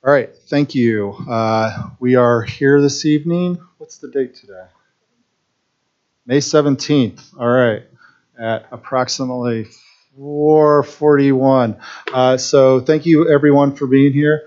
All right, thank you. We are here this evening. What's the date today? May 17th. All right, at approximately 4:41. So thank you everyone for being here.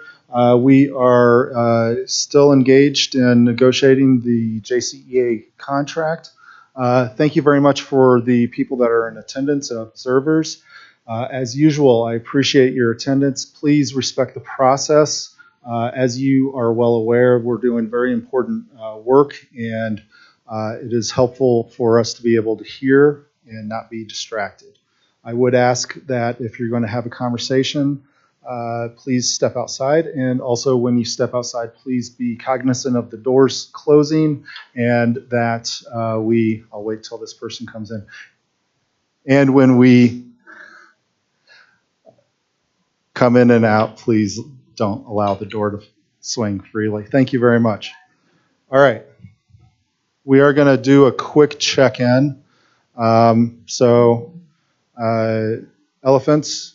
We are still engaged in negotiating the JCEA contract. Thank you very much for the people that are in attendance and observers. As usual, I appreciate your attendance. Please respect the process. As you are well aware, we're doing very important work, and it is helpful for us to be able to hear and not be distracted. I would ask that if you're going to have a conversation, please step outside. And also when you step outside, please be cognizant of the doors closing and that I'll wait till this person comes in. And when we come in and out, please don't allow the door to swing freely. Thank you very much. All right. We are going to do a quick check-in. Elephants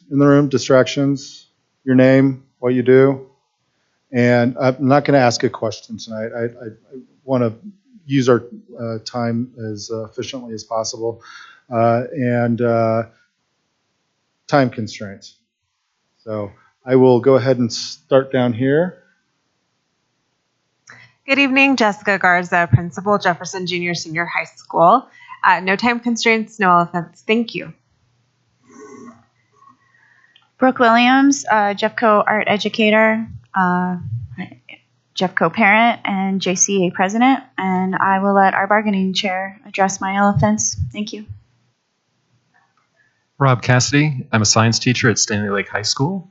in the room, distractions, your name, what you do. And I'm not going to ask a question tonight. I want to use our time as efficiently as possible. And time constraints. So I will go ahead and start down here. Good evening, Jessica Garza, Principal, Jefferson Junior Senior High School. No time constraints, no elephants. Thank you. Brooke Williams, Jeffco Art Educator, Jeffco Parent, and Jcea President. And I will let our bargaining chair address my elephants. Thank you. Rob Cassidy. I'm a science teacher at Stanley Lake High School.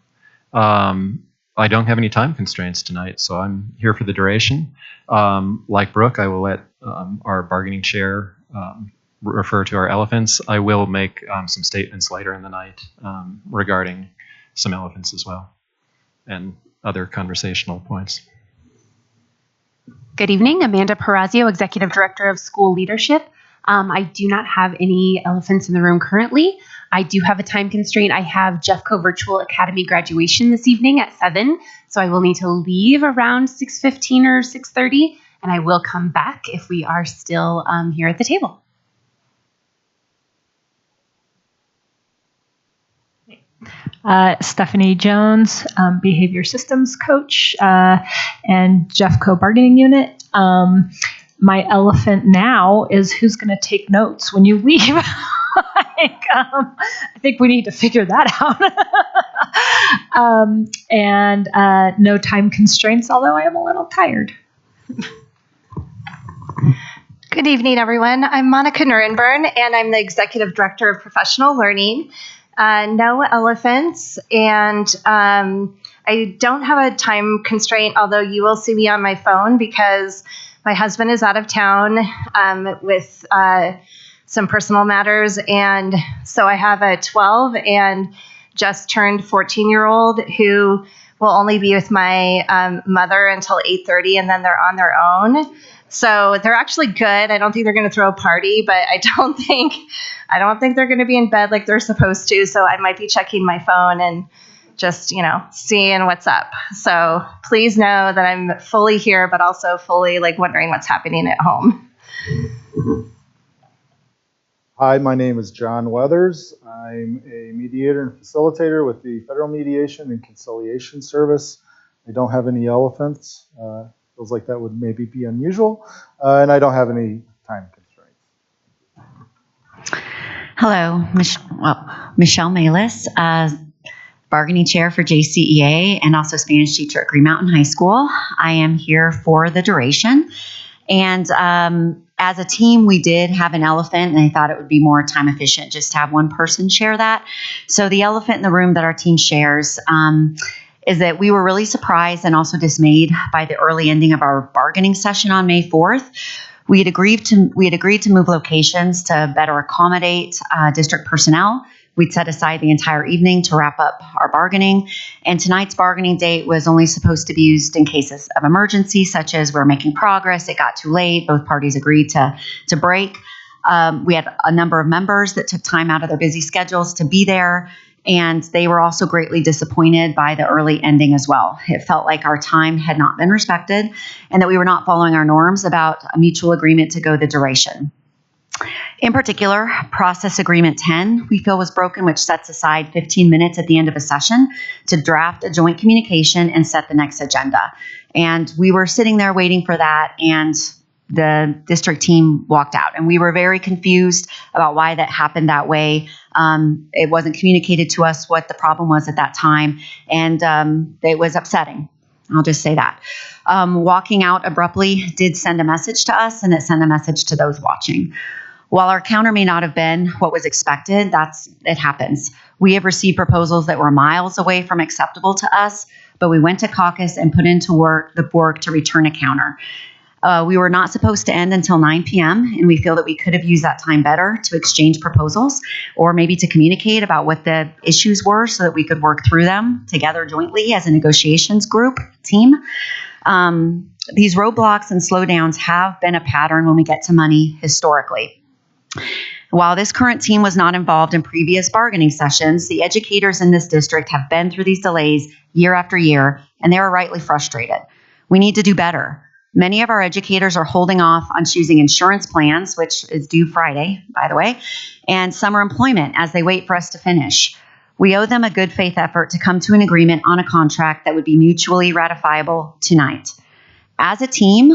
I don't have any time constraints tonight, so I'm here for the duration. Like Brooke, I will let our bargaining chair refer to our elephants. I will make some statements later in the night regarding some elephants as well and other conversational points. Good evening, Amanda Perazio, Executive Director of School Leadership. I do not have any elephants in the room currently. I do have a time constraint. I have Jeffco Virtual Academy graduation this evening at 7, so I will need to leave around 6:15 or 6:30, and I will come back if we are still here at the table. Stephanie Jones, Behavior Systems Coach, and Jeffco Bargaining Unit. My elephant now is who's going to take notes when you leave. I think we need to figure that out. And no time constraints, although I am a little tired. Good evening, everyone. I'm Monica Nurenburn, and I'm the Executive Director of Professional Learning. No elephants, and I don't have a time constraint, although you will see me on my phone because my husband is out of town with some personal matters, and so I have a 12 and just turned 14-year-old who will only be with my mother until 8:30, and then they're on their own. So they're actually good. I don't think they're going to throw a party, but I don't think they're going to be in bed like they're supposed to. So I might be checking my phone and just, seeing what's up. So please know that I'm fully here, but also fully wondering what's happening at home. Hi, my name is John Weathers. I'm a mediator and facilitator with the Federal Mediation and Conciliation Service. I don't have any elephants. Feels like that would maybe be unusual. And I don't have any time constraints. Hello, Michelle Malis, bargaining chair for JCEA and also Spanish teacher at Green Mountain High School. I am here for the duration. And as a team, we did have an elephant, and I thought it would be more time efficient just to have one person share that. So the elephant in the room that our team shares is that we were really surprised and also dismayed by the early ending of our bargaining session on May 4th. We had agreed to move locations to better accommodate district personnel. We'd set aside the entire evening to wrap up our bargaining, and tonight's bargaining date was only supposed to be used in cases of emergency, such as we're making progress, it got too late, both parties agreed to break. We had a number of members that took time out of their busy schedules to be there, And they were also greatly disappointed by the early ending as well. It felt like our time had not been respected and that we were not following our norms about a mutual agreement to go the duration. In particular, Process Agreement 10, we feel was broken, which sets aside 15 minutes at the end of a session to draft a joint communication and set the next agenda. And we were sitting there waiting for that, and the district team walked out. And we were very confused about why that happened that way. It wasn't communicated to us what the problem was at that time, and it was upsetting. I'll just say that. Walking out abruptly did send a message to us, and it sent a message to those watching. While our counter may not have been what was expected, it happens. We have received proposals that were miles away from acceptable to us, but we went to caucus and put into the work to return a counter. We were not supposed to end until 9 p.m., and we feel that we could have used that time better to exchange proposals or maybe to communicate about what the issues were so that we could work through them together jointly as a negotiations team. These roadblocks and slowdowns have been a pattern when we get to money historically. While this current team was not involved in previous bargaining sessions, the educators in this district have been through these delays year after year, and they are rightly frustrated. We need to do better. Many of our educators are holding off on choosing insurance plans, which is due Friday, by the way, and summer employment as they wait for us to finish. We owe them a good faith effort to come to an agreement on a contract that would be mutually ratifiable tonight. As a team,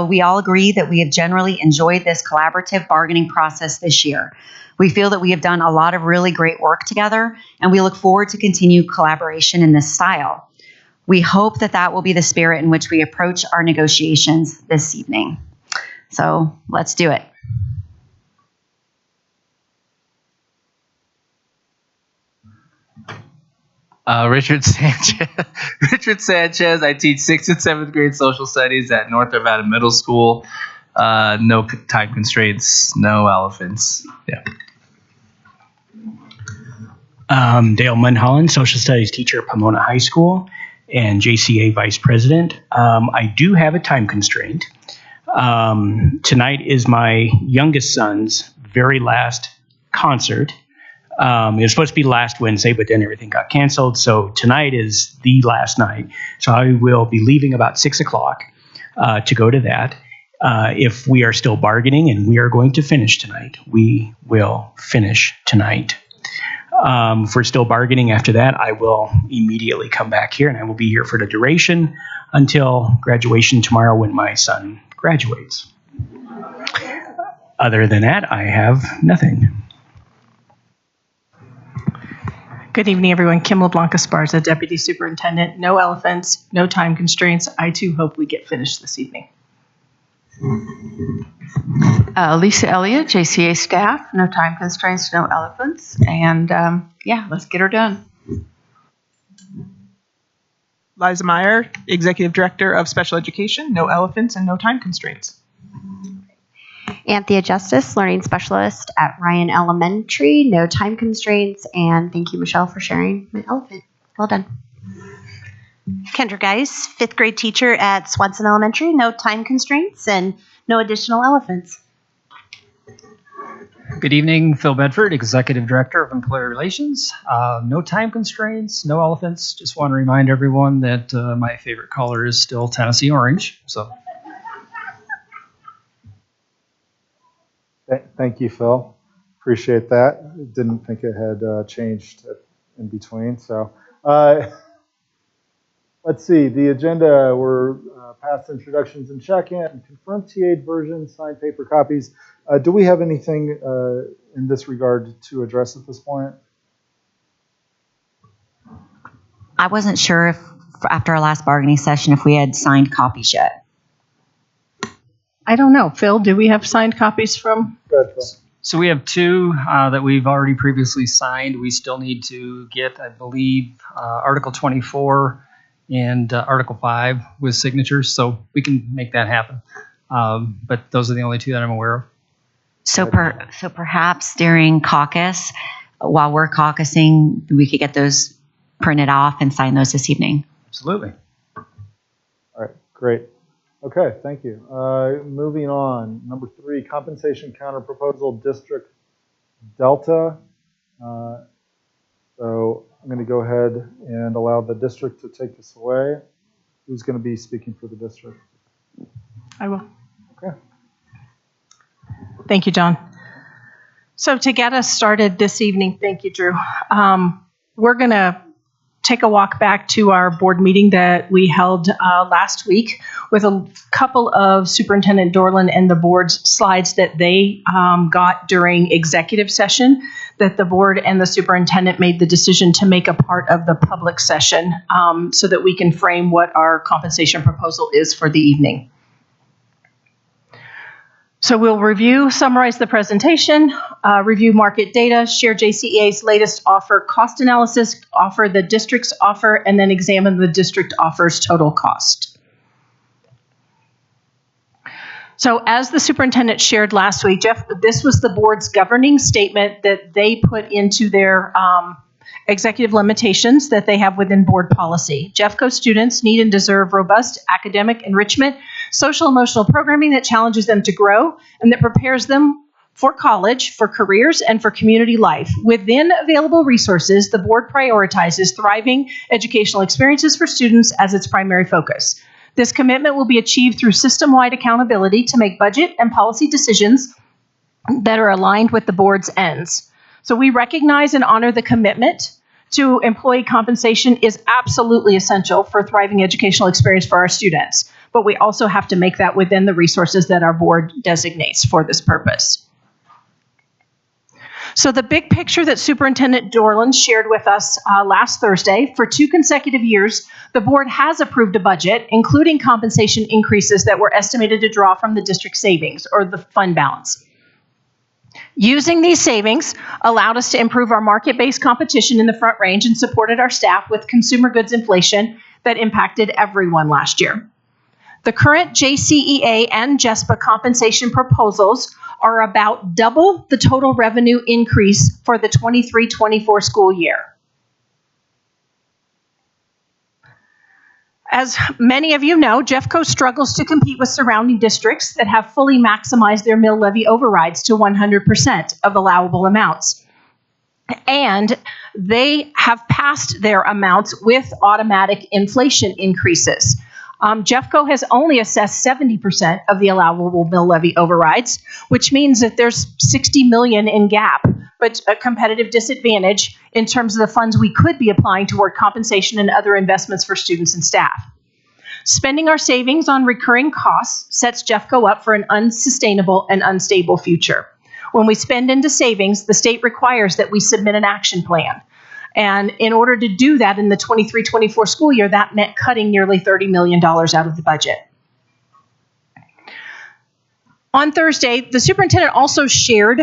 we all agree that we have generally enjoyed this collaborative bargaining process this year. We feel that we have done a lot of really great work together, and we look forward to continued collaboration in this style. We hope that will be the spirit in which we approach our negotiations this evening. So let's do it. Richard Sanchez. I teach 6th and 7th grade social studies at North Arvada Middle School. No time constraints, no elephants. Yeah. Dale Mulholland, social studies teacher at Pomona High School and Jcea vice president. I do have a time constraint. Tonight is my youngest son's very last concert. It was supposed to be last Wednesday, but then everything got canceled. So tonight is the last night. So I will be leaving about 6 o'clock to go to that. If we are still bargaining and we are going to finish tonight, we will finish tonight. If we're still bargaining after that, I will immediately come back here, and I will be here for the duration until graduation tomorrow when my son graduates. Other than that, I have nothing. Good evening, everyone. Kim LeBlanc Esparza, Deputy Superintendent. No elephants, no time constraints. I too hope we get finished this evening. Lisa Elliott, JCA staff. No time constraints, no elephants. And let's get her done. Liza Meyer, Executive Director of Special Education. No elephants and no time constraints. Anthea Justice, Learning Specialist at Ryan Elementary. No time constraints. And thank you, Michelle, for sharing my elephant. Well done. Kendra Geis, 5th grade teacher at Swanson Elementary. No time constraints and no additional elephants. Good evening, Phil Bedford, Executive Director of Employee Relations. No time constraints, no elephants. Just want to remind everyone that my favorite color is still Tennessee orange. So, Thank you, Phil. Appreciate that. Didn't think it had changed in between. So, let's see. The agenda, we're past introductions and check-in, confirmed TA versions, signed paper copies. Do we have anything in this regard to address at this point? I wasn't sure if after our last bargaining session if we had signed copies yet. I don't know. Phil, do we have signed copies from? Good, Phil. So we have 2 that we've already previously signed. We still need to get, I believe, Article 24 and Article 5 with signatures, so we can make that happen. But those are the only 2 that I'm aware of. So perhaps during caucus, while we're caucusing, we could get those printed off and sign those this evening. Absolutely. All right, great. Okay, thank you. Moving on, number 3, compensation counter proposal, District Delta. So going to go ahead and allow the district to take this away. Who's going to be speaking for the district? I will. Okay. Thank you, John. So to get us started this evening, thank you, Drew. We're going to take a walk back to our board meeting that we held last week with a couple of Superintendent Dorland and the board's slides that they got during executive session that the board and the superintendent made the decision to make a part of the public session so that we can frame what our compensation proposal is for the evening. So we'll summarize the presentation, review market data, share JCEA's latest offer cost analysis, offer the district's offer, and then examine the district offer's total cost. So as the superintendent shared last week, this was the board's governing statement that they put into their executive limitations that they have within board policy. Jeffco students need and deserve robust academic enrichment, social emotional programming that challenges them to grow and that prepares them for college, for careers, and for community life. Within available resources, the board prioritizes thriving educational experiences for students as its primary focus. This commitment will be achieved through system-wide accountability to make budget and policy decisions that are aligned with the board's ends. So we recognize and honor the commitment to employee compensation is absolutely essential for a thriving educational experience for our students. But we also have to make that within the resources that our board designates for this purpose. So the big picture that Superintendent Dorland shared with us last Thursday, for 2 consecutive years, the board has approved a budget, including compensation increases that were estimated to draw from the district savings or the fund balance. Using these savings allowed us to improve our market-based competition in the Front Range and supported our staff with consumer goods inflation that impacted everyone last year. The current JCEA and JESPA compensation proposals are about double the total revenue increase for the 23-24 school year. As many of you know, Jeffco struggles to compete with surrounding districts that have fully maximized their mill levy overrides to 100% of allowable amounts. And they have passed their amounts with automatic inflation increases. Jeffco has only assessed 70% of the allowable mill levy overrides, which means that there's $60 million in gap, but a competitive disadvantage in terms of the funds we could be applying toward compensation and other investments for students and staff. Spending our savings on recurring costs sets Jeffco up for an unsustainable and unstable future. When we spend into savings, the state requires that we submit an action plan. And in order to do that in the 23-24 school year, that meant cutting nearly $30 million out of the budget. On Thursday, the superintendent also shared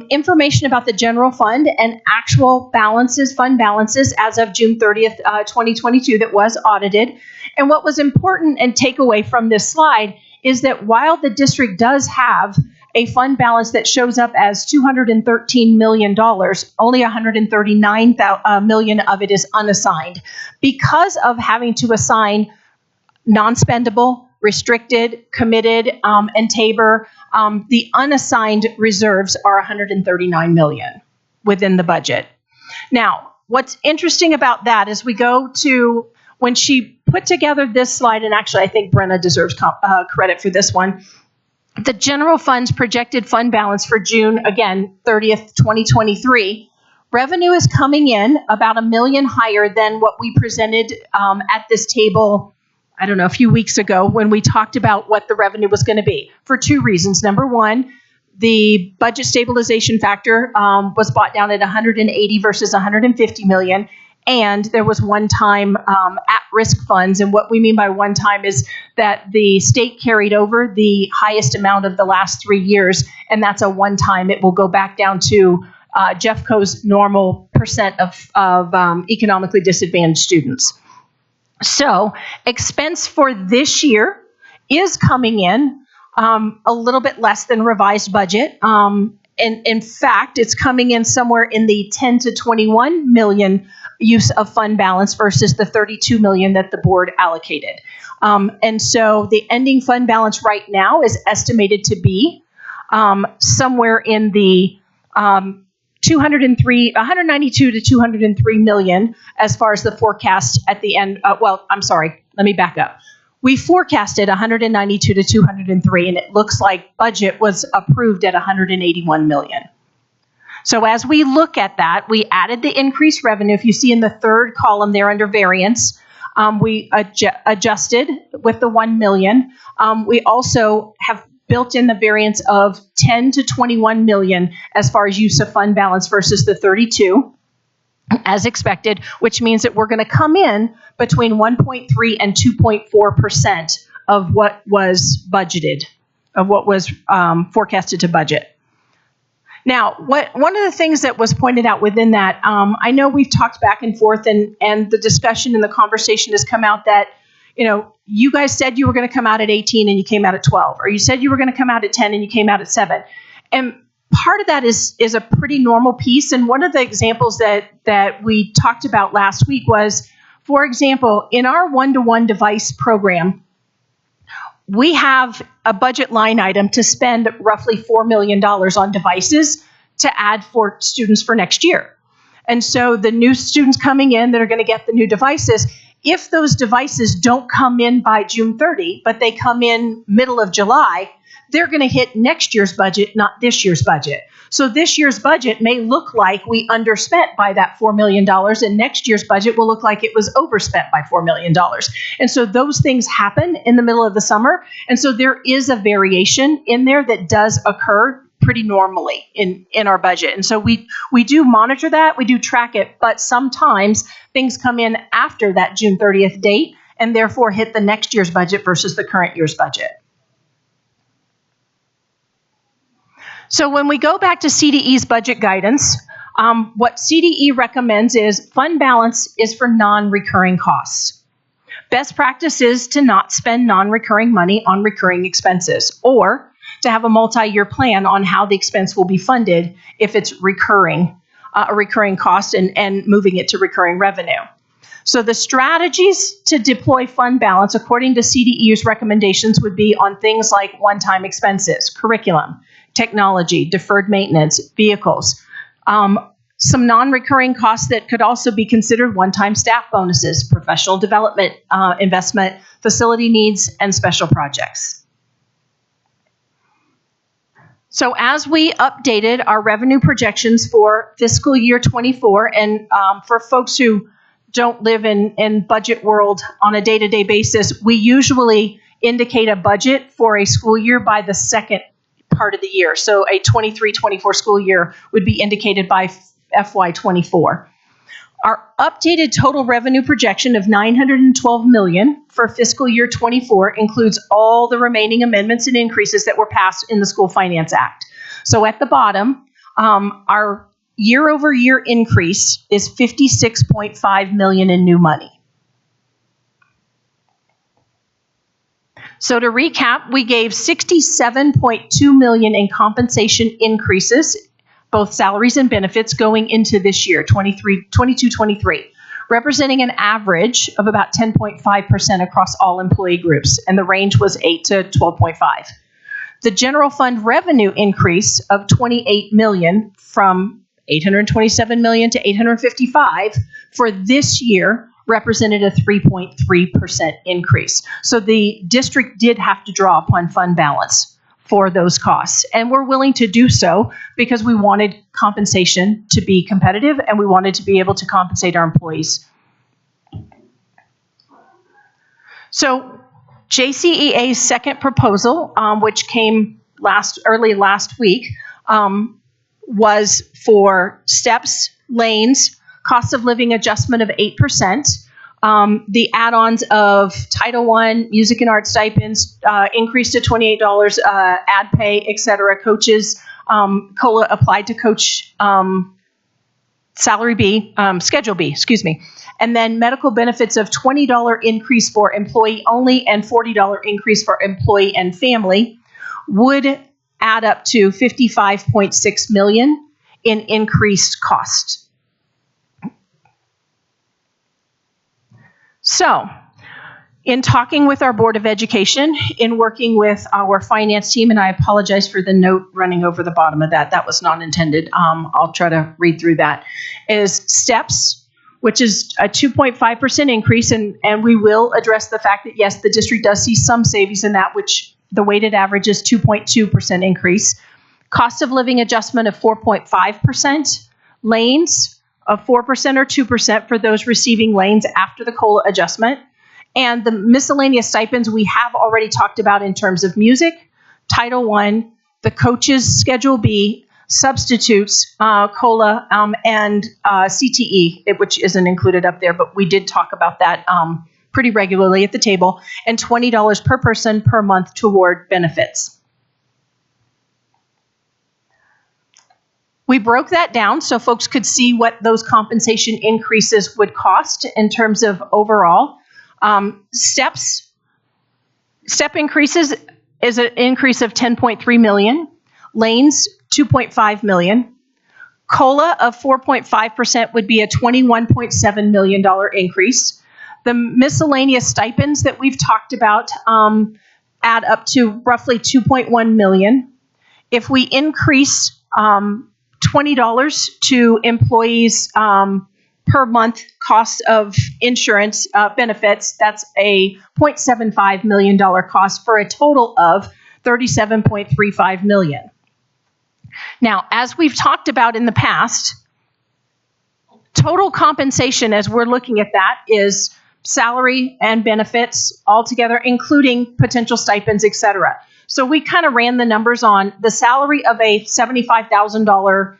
information about the general fund and actual balances, fund balances as of June 30th, 2022 that was audited. And what was important and take away from this slide is that while the district does have a fund balance that shows up as $213 million, only $139 million of it is unassigned. Because of having to assign non-spendable, restricted, committed, and TABOR, the unassigned reserves are $139 million within the budget. Now, what's interesting about that is we go to when she put together this slide, and actually I think Brenna deserves credit for this one, the general fund's projected fund balance for June, again, 30th, 2023, revenue is coming in about $1 million higher than what we presented at this table, I don't know, a few weeks ago when we talked about what the revenue was going to be for 2 reasons. Number one, the budget stabilization factor was brought down at 180 versus 150 million. And there was one-time at-risk funds. And what we mean by one-time is that the state carried over the highest amount of the last 3 years, and that's a one-time. It will go back down to Jeffco's normal percent of economically disadvantaged students. So expense for this year is coming in a little bit less than revised budget. In fact, it's coming in somewhere in the 10 to 21 million use of fund balance versus the 32 million that the board allocated. And so the ending fund balance right now is estimated to be somewhere in the 192 to 203 million as far as the forecast at the end. I'm sorry, let me back up. We forecasted 192 to 203, and it looks like budget was approved at 181 million. So as we look at that, we added the increased revenue. If you see in the third column there under variance, we adjusted with the 1 million. We also have built in the variance of 10 to 21 million as far as use of fund balance versus the 32 as expected, which means that we're going to come in between 1.3 and 2.4% of what was budgeted, of what was forecasted to budget. Now, one of the things that was pointed out within that, I know we've talked back and forth, and the discussion and the conversation has come out that, you guys said you were going to come out at 18 and you came out at 12, or you said you were going to come out at 10 and you came out at 7. And part of that is a pretty normal piece. And one of the examples that we talked about last week was, for example, in our one-to-one device program, we have a budget line item to spend roughly $4 million on devices to add for students for next year. And so the new students coming in that are going to get the new devices, if those devices don't come in by June 30, but they come in middle of July, they're going to hit next year's budget, not this year's budget. So this year's budget may look like we underspent by that $4 million, and next year's budget will look like it was overspent by $4 million. And so those things happen in the middle of the summer. And so there is a variation in there that does occur pretty normally in our budget. And so we do monitor that, we do track it, but sometimes things come in after that June 30th date and therefore hit the next year's budget versus the current year's budget. So when we go back to CDE's budget guidance, what CDE recommends is fund balance is for non-recurring costs. Best practice is to not spend non-recurring money on recurring expenses, or to have a multi-year plan on how the expense will be funded if it's recurring, a recurring cost, and moving it to recurring revenue. So the strategies to deploy fund balance according to CDE's recommendations would be on things like one-time expenses, curriculum, technology, deferred maintenance, vehicles. Some non-recurring costs that could also be considered one-time staff bonuses, professional development investment, facility needs, and special projects. So as we updated our revenue projections for fiscal year 24, and for folks who don't live in budget world on a day-to-day basis, we usually indicate a budget for a school year by the second part of the year. So a 23-24 school year would be indicated by FY24. Our updated total revenue projection of $912 million for fiscal year 24 includes all the remaining amendments and increases that were passed in the School Finance Act. So at the bottom, our year-over-year increase is $56.5 million in new money. So to recap, we gave $67.2 million in compensation increases, both salaries and benefits, going into this year, 22-23, representing an average of about 10.5% across all employee groups, and the range was 8 to 12.5. The general fund revenue increase of $28 million from $827 million to $855 for this year represented a 3.3% increase. So the district did have to draw upon fund balance for those costs. And we're willing to do so because we wanted compensation to be competitive and we wanted to be able to compensate our employees. So JCEA's second proposal, which came early last week, was for steps, lanes, cost of living adjustment of 8%, the add-ons of Title I, music and art stipends, increased to $28, ad pay, et cetera, coaches, COLA applied to coach salary B, Schedule B, excuse me. And then medical benefits of $20 increase for employee only and $40 increase for employee and family would add up to $55.6 million in increased cost. So In talking with our Board of Education, in working with our finance team, and I apologize for the note running over the bottom of that. That was not intended. I'll try to read through that. Is STEPS, which is a 2.5% increase, and we will address the fact that, yes, the district does see some savings in that, which the weighted average is 2.2% increase. Cost of living adjustment of 4.5%. Lanes of 4% or 2% for those receiving lanes after the COLA adjustment. And the miscellaneous stipends we have already talked about in terms of music, Title I, the coaches Schedule B, substitutes, COLA, and CTE, which isn't included up there, but we did talk about that pretty regularly at the table, and $20 per person per month toward benefits. We broke that down so folks could see what those compensation increases would cost in terms of overall. Step increases is an increase of $10.3 million. Lanes, $2.5 million. COLA of 4.5% would be a $21.7 million increase. The miscellaneous stipends that we've talked about add up to roughly $2.1 million. If we increase $20 to employees per month cost of insurance benefits, that's a $0.75 million cost for a total of $37.35 million. Now, as we've talked about in the past, total compensation, as we're looking at that, is salary and benefits altogether, including potential stipends, et cetera. So we kind of ran the numbers on the salary of a $75,000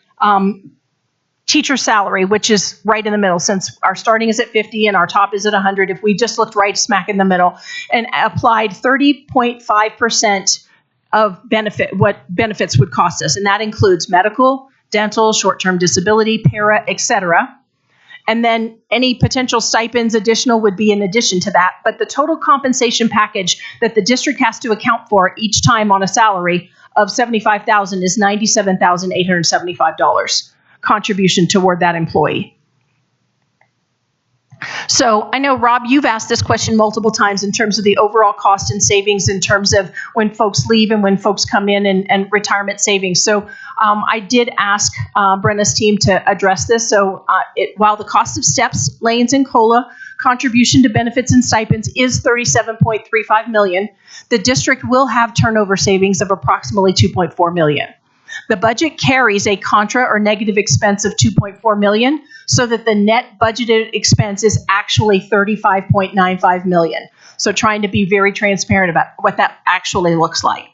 teacher salary, which is right in the middle, since our starting is at 50 and our top is at 100. If we just looked right smack in the middle and applied 30.5% of benefit, what benefits would cost us, and that includes medical, dental, short-term disability, para, et cetera. And then any potential stipends additional would be in addition to that. But the total compensation package that the district has to account for each time on a salary of $75,000 is $97,875 contribution toward that employee. So I know, Rob, you've asked this question multiple times in terms of the overall cost and savings in terms of when folks leave and when folks come in and retirement savings. So I did ask Brenna's team to address this. So while the cost of steps, lanes, and COLA contribution to benefits and stipends is $37.35 million, the district will have turnover savings of approximately $2.4 million. The budget carries a contra or negative expense of $2.4 million, so that the net budgeted expense is actually $35.95 million. So trying to be very transparent about what that actually looks like.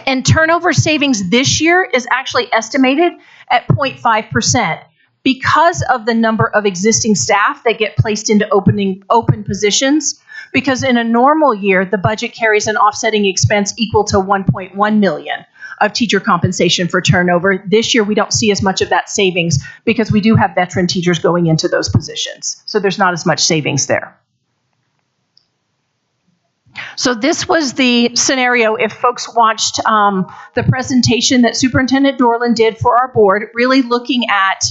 And turnover savings this year is actually estimated at 0.5% because of the number of existing staff that get placed into open positions. Because in a normal year, the budget carries an offsetting expense equal to $1.1 million of teacher compensation for turnover. This year, we don't see as much of that savings because we do have veteran teachers going into those positions. So there's not as much savings there. So this was the scenario if folks watched the presentation that Superintendent Dorland did for our board, really looking at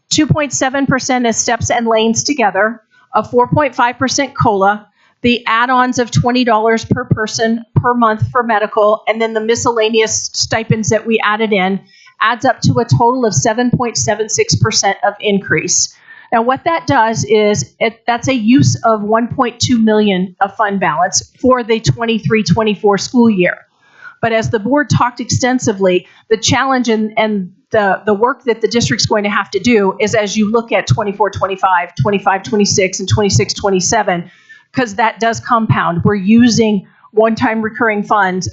2.7% as steps and lanes together, a 4.5% COLA, the add-ons of $20 per person per month for medical, and then the miscellaneous stipends that we added in, adds up to a total of 7.76% of increase. Now, what that does is that's a use of $1.2 million of fund balance for the 23-24 school year. But as the board talked extensively, the challenge and the work that the district's going to have to do is, as you look at 24-25, 25-26, and 26-27, because that does compound. We're using one-time recurring funds,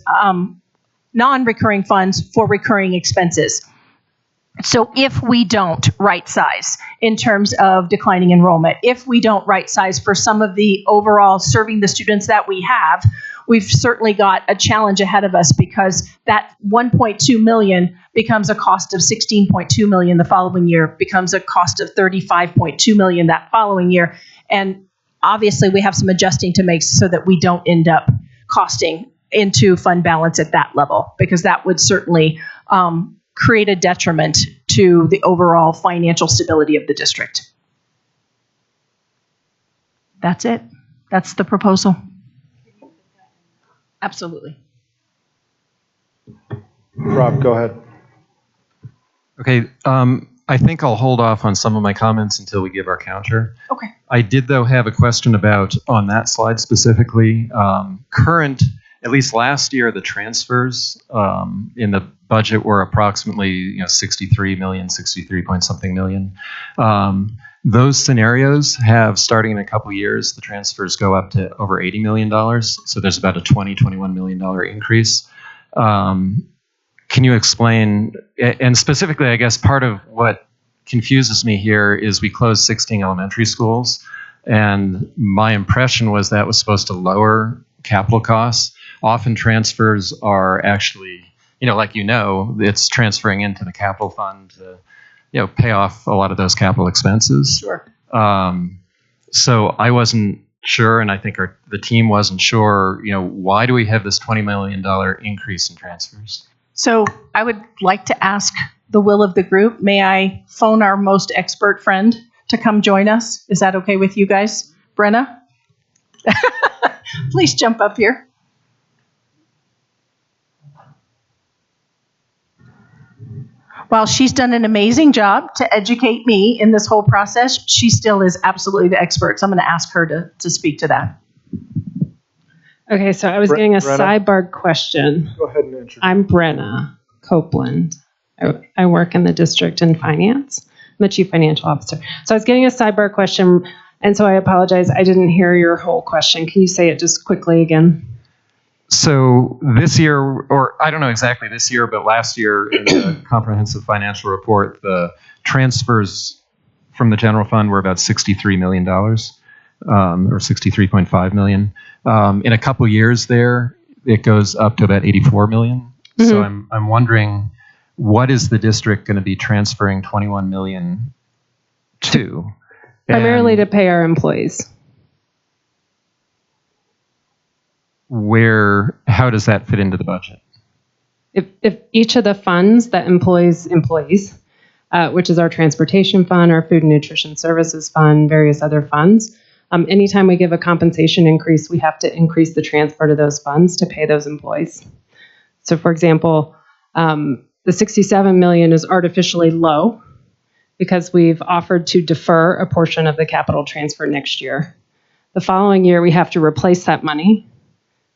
non-recurring funds for recurring expenses. So if we don't right size in terms of declining enrollment, if we don't right size for some of the overall serving the students that we have, we've certainly got a challenge ahead of us, because that $1.2 million becomes a cost of $16.2 million the following year, becomes a cost of $35.2 million that following year. And obviously, we have some adjusting to make so that we don't end up costing into fund balance at that level, because that would certainly create a detriment to the overall financial stability of the district. That's it. That's the proposal. Absolutely. Rob, go ahead. Okay, I think I'll hold off on some of my comments until we give our counter. Okay. I did, though, have a question about, on that slide specifically, current, at least last year, the transfers in the budget were approximately 63 million, 63 point something million. Those scenarios have, starting in a couple years, the transfers go up to over $80 million. So there's about a $21 million increase. Can you explain, and specifically, I guess part of what confuses me here is we closed 16 elementary schools, and my impression was that was supposed to lower capital costs. Often transfers are actually, it's transferring into the capital fund to, pay off a lot of those capital expenses. Sure. So I wasn't sure, and I think the team wasn't sure, why do we have this $20 million increase in transfers? So I would like to ask the will of the group. May I phone our most expert friend to come join us? Is that okay with you guys? Brenna? Please jump up here. While she's done an amazing job to educate me in this whole process, she still is absolutely the expert. So I'm going to ask her to speak to that. Okay, so I was getting a Brenna? sidebar question. Go ahead and introduce. I'm Brenna Copeland. I work in the district in finance. I'm the chief financial officer. So I was getting a sidebar question, and so I apologize. I didn't hear your whole question. Can you say it just quickly again? So this year, or I don't know exactly this year, but last year in the comprehensive financial report, the transfers from the general fund were about $63 million, or $63.5 million. In a couple years there, it goes up to about $84 million. Mm-hmm. So I'm wondering, what is the district going to be transferring $21 million to? Primarily to pay our employees. How does that fit into the budget? If each of the funds that employs employees, which is our transportation fund, our food and nutrition services fund, various other funds, anytime we give a compensation increase, we have to increase the transfer to those funds to pay those employees. So for example, the $67 million is artificially low because we've offered to defer a portion of the capital transfer next year. The following year, we have to replace that money.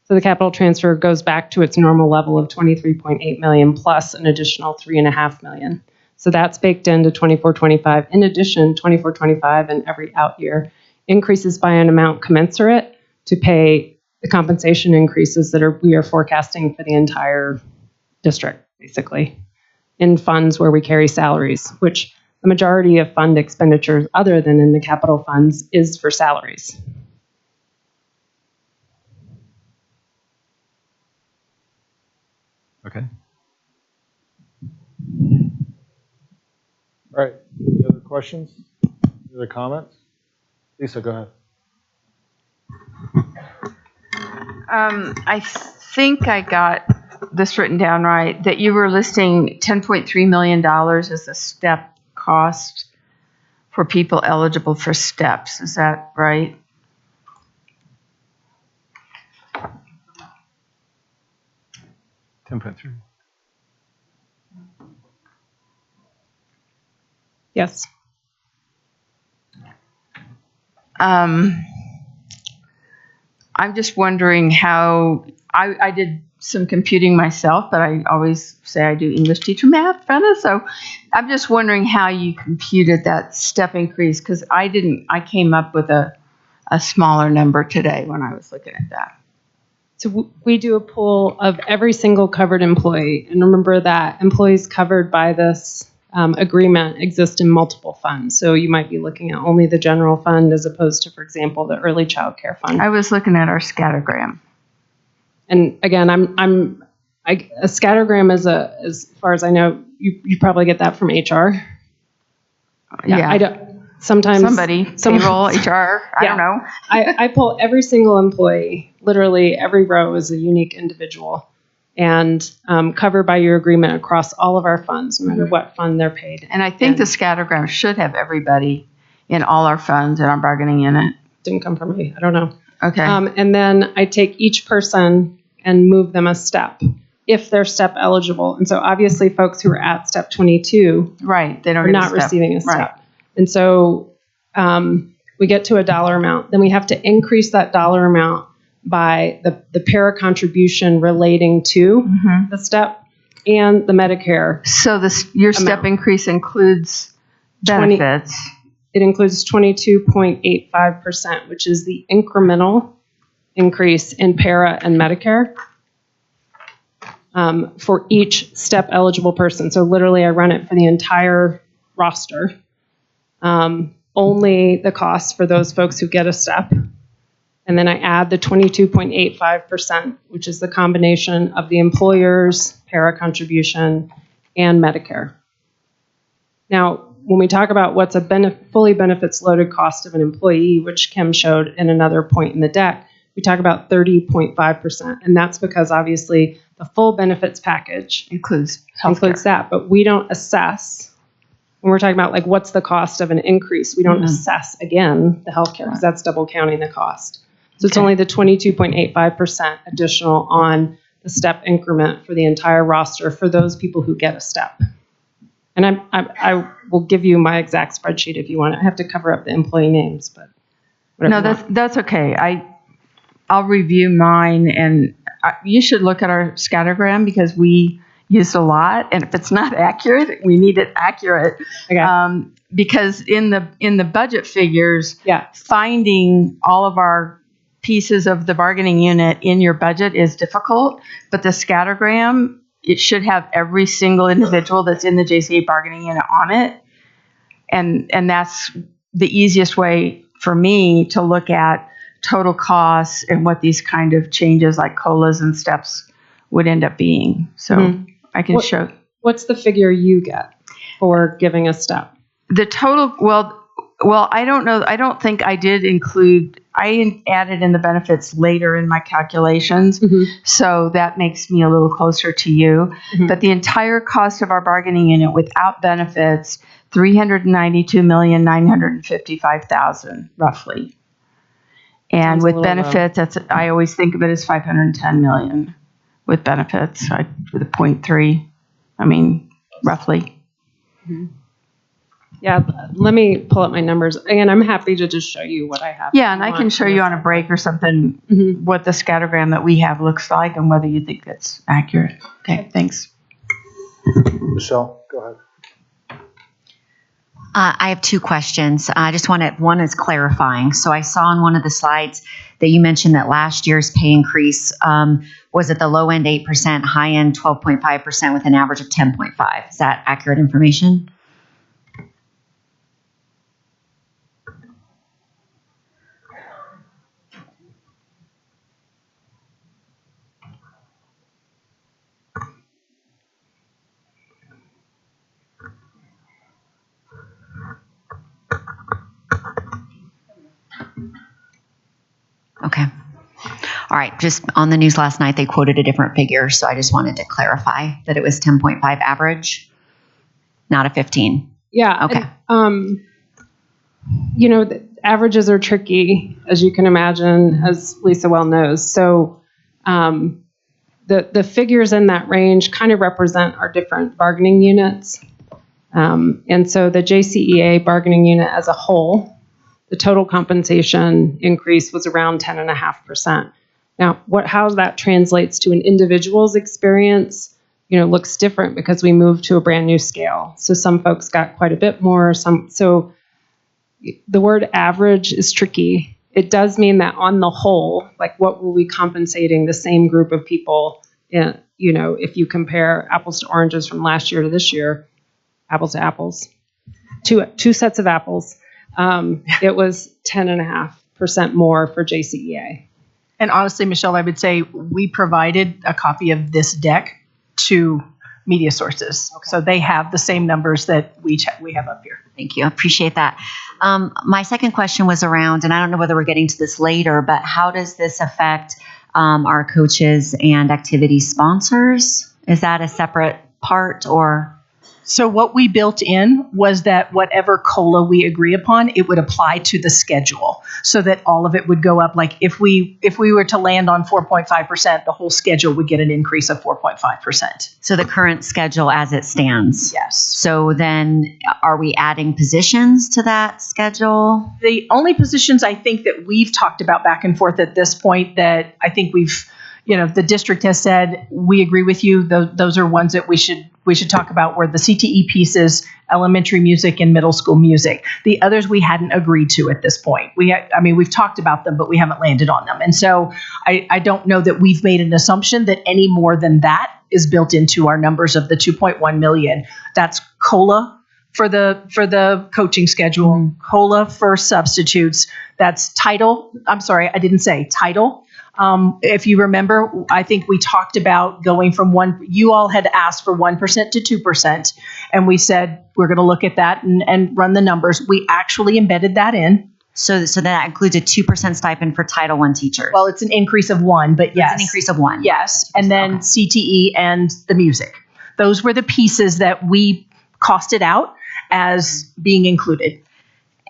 So the capital transfer goes back to its normal level of $23.8 million plus an additional $3.5 million. So that's baked into 24-25. In addition, 24-25 and every out year increases by an amount commensurate to pay the compensation increases that we are forecasting for the entire district, basically, in funds where we carry salaries, which the majority of fund expenditures other than in the capital funds is for salaries. Okay. All right. Any other questions? Any other comments? Lisa, go ahead. I think I got this written down right, that you were listing $10.3 million as a step cost for people eligible for steps. Is that right? $10.3. Yes. I'm just wondering how, I did some computing myself, but I always say I do English teacher math, Brenna. So I'm just wondering how you computed that step increase, because I came up with a smaller number today when I was looking at that. So we do a pool of every single covered employee. And remember that employees covered by this agreement exist in multiple funds. So you might be looking at only the general fund as opposed to, for example, the early child care fund. I was looking at our scattergram. And again, a scattergram is as far as I know, you probably get that from HR. Yeah. I don't. Sometimes payroll, HR, I don't know. I pull every single employee, literally every row is a unique individual, and covered by your agreement across all of our funds, no matter what fund they're paid. And I think the scattergram should have everybody in all our funds and our bargaining unit. Didn't come from me. I don't know. Okay. And then I take each person and move them a step if they're step eligible. And so obviously folks who are at step 22 Right. They don't are get a not step. receiving a step. Right. And so we get to a dollar amount. Then we have to increase that dollar amount by the para contribution relating to the step and the Medicare. So your step amount. increase includes 20 benefits. It includes 22.85%, which is the incremental increase in para and Medicare for each step eligible person. So literally I run it for the entire roster. Only the cost for those folks who get a step. And then I add the 22.85%, which is the combination of the employer's para contribution and Medicare. Now, when we talk about what's a fully benefits loaded cost of an employee, which Kim showed in another point in the deck, we talk about 30.5%. And that's because obviously the full benefits package includes that, but we don't assess. When we're talking about like what's the cost of an increase, we don't assess again the healthcare because that's double counting the cost. So it's only the 22.85% additional on the step increment for the entire roster for those people who get a step. And I will give you my exact spreadsheet if you want. I have to cover up the employee names, but whatever. No, that's okay. I'll review mine, and you should look at our scattergram because we used a lot, and if it's not accurate, we need it accurate. Okay. Because in the budget figures, finding all of our pieces of the bargaining unit in your budget is difficult, but the scattergram, it should have every single individual that's in the JCA bargaining unit on it. And that's the easiest way for me to look at total costs and what these kind of changes like COLAs and steps would end up being. So I can show. What's the figure you get for giving a step? The total, well, I don't know. I don't think I did include, I added in the benefits later in my calculations. So that makes me a little closer to you. But the entire cost of our bargaining unit without benefits, $392,955,000 roughly. And with benefits, I always think of it as $510 million with benefits, with a 0.3. I mean, roughly. Yeah, let me pull up my numbers. Again, I'm happy to just show you what I have. Yeah, and I can show you on a break or something what the scattergram that we have looks like and whether you think that's accurate. Okay, thanks. Michelle, go ahead. I have two questions. I just one is clarifying. So I saw on one of the slides that you mentioned that last year's pay increase was at the low end 8%, high end 12.5% with an average of 10.5. Is that accurate information? Okay. All right. Just on the news last night, they quoted a different figure. So I just wanted to clarify that it was 10.5 average, not a 15. Yeah. Okay. And, the averages are tricky, as you can imagine, as Lisa well knows. So the figures in that range kind of represent our different bargaining units. And so the JCEA bargaining unit as a whole, the total compensation increase was around 10.5%. Now, how that translates to an individual's experience, looks different because we moved to a brand new scale. So some folks got quite a bit more. So the word average is tricky. It does mean that on the whole, like what were we compensating the same group of people in, if you compare apples to oranges from last year to this year, apples to apples, two sets of apples. It was 10.5% more for JCEA. And honestly, Michelle, I would say we provided a copy of this deck to media sources. Okay. So they have the same numbers that we have up here. Thank you. I appreciate that. My second question was around, and I don't know whether we're getting to this later, but how does this affect our coaches and activity sponsors? Is that a separate part or? So what we built in was that whatever COLA we agree upon, it would apply to the schedule so that all of it would go up. Like if we were to land on 4.5%, the whole schedule would get an increase of 4.5%. So the current schedule as it stands. Yes. So then are we adding positions to that schedule? The only positions I think that we've talked about back and forth at this point that I think the district has said, we agree with you. Those are ones that we should talk about were the CTE pieces, elementary music and middle school music. The others we hadn't agreed to at this point. We've talked about them, but we haven't landed on them. And so I don't know that we've made an assumption that any more than that is built into our numbers of the 2.1 million. That's COLA for the coaching schedule, COLA for substitutes. That's title. I'm sorry, I didn't say title. If you remember, I think we talked about going from you all had asked for 1% to 2%. And we said, we're going to look at that and run the numbers. We actually embedded that in. So that includes a 2% stipend for Title I teachers. Well, it's an increase of 1, but yes. It's an increase of 1. Yes. And then CTE and the music. Those were the pieces that we costed out as being included.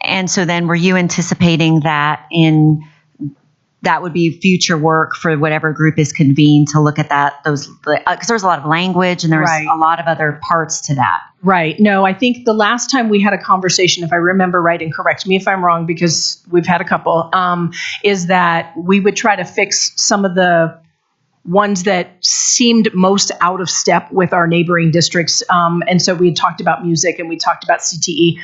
And so then were you anticipating that that would be future work for whatever group is convened to look at because there's a lot of language and there's a lot of other parts to that. Right. No, I think the last time we had a conversation, if I remember right, and correct me if I'm wrong, because we've had a couple, is that we would try to fix some of the ones that seemed most out of step with our neighboring districts. And so we had talked about music and we talked about CTE.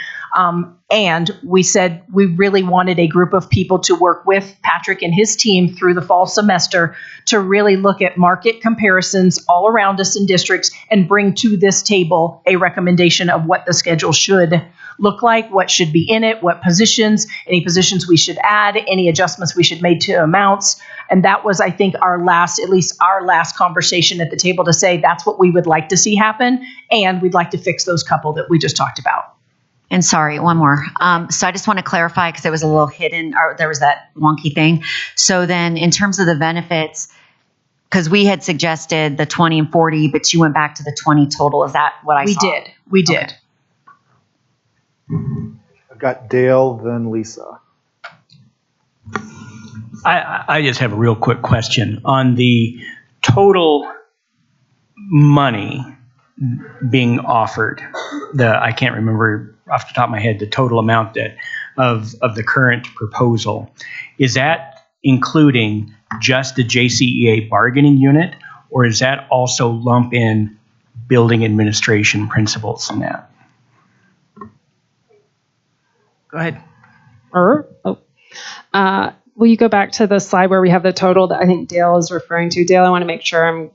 And we said we really wanted a group of people to work with Patrick and his team through the fall semester to really look at market comparisons all around us in districts and bring to this table a recommendation of what the schedule should look like, what should be in it, what positions, any positions we should add, any adjustments we should make to amounts. And that was, I think, at least our last conversation at the table to say that's what we would like to see happen. And we'd like to fix those couple that we just talked about. And sorry, one more. So I just want to clarify because it was a little hidden, or there was that wonky thing. So then in terms of the benefits, because we had suggested the 20 and 40, but you went back to the 20 total. Is that what I saw? We did. Okay. I've got Dale, then Lisa. I just have a real quick question on the total money being offered. I can't remember off the top of my head the total amount of the current proposal. Is that including just the JCEA bargaining unit, or is that also lump in building administration principals in that? Go ahead. Will you go back to the slide where we have the total that I think Dale is referring to? Dale, I want to make sure I'm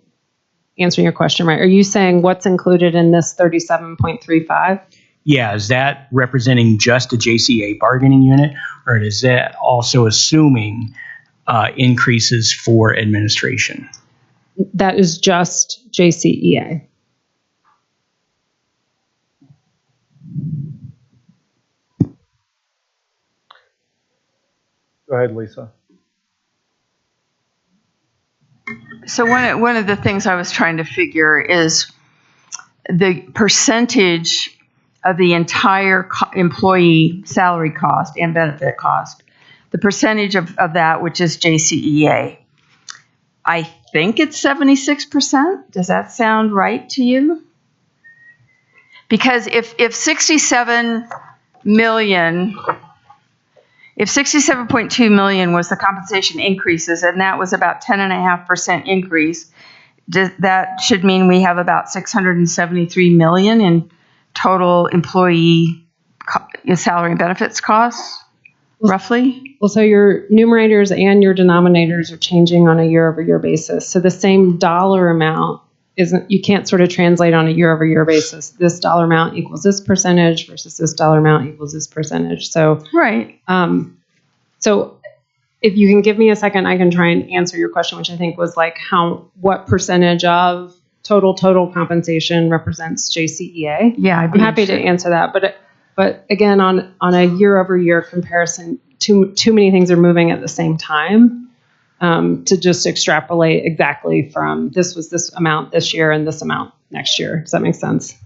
answering your question right. Are you saying what's included in this 37.35? Yeah, is that representing just a JCEA bargaining unit, or is that also assuming increases for administration? That is just JCEA. Go ahead, Lisa. So one of the things I was trying to figure is the percentage of the entire employee salary cost and benefit cost, the percentage of that, which is JCEA. I think it's 76%. Does that sound right to you? Because if 67 million, if 67.2 million was the compensation increases, and that was about 10.5% increase, that should mean we have about 673 million in total employee salary and benefits costs, roughly. Well, so your numerators and your denominators are changing on a year-over-year basis. So the same dollar amount you can't sort of translate on a year-over-year basis. This dollar amount equals this percentage versus this dollar amount equals this percentage. So right. So if you can give me a second, I can try and answer your question, which I think was like what percentage of total compensation represents JCEA? Yeah, I'm happy to answer that. But again, on a year-over-year comparison, too many things are moving at the same time. To just extrapolate exactly from this was this amount this year and this amount next year. Does that make sense?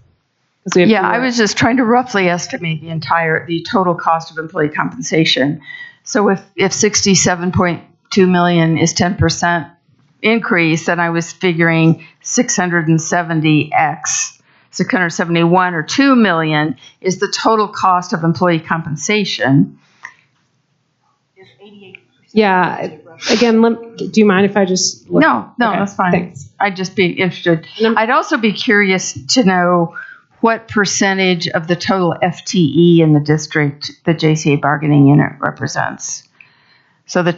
'Cause we have Yeah, fewer- I was just trying to roughly estimate the total cost of employee compensation. So if 67.2 million is 10% increase, then I was figuring 671 or 2 million is the total cost of employee compensation. Yeah. Again, do you mind if I just look? No, Okay, that's fine. Thanks. I'd just be interested. I'd also be curious to know what percentage of the total FTE in the district the JCA bargaining unit represents. So the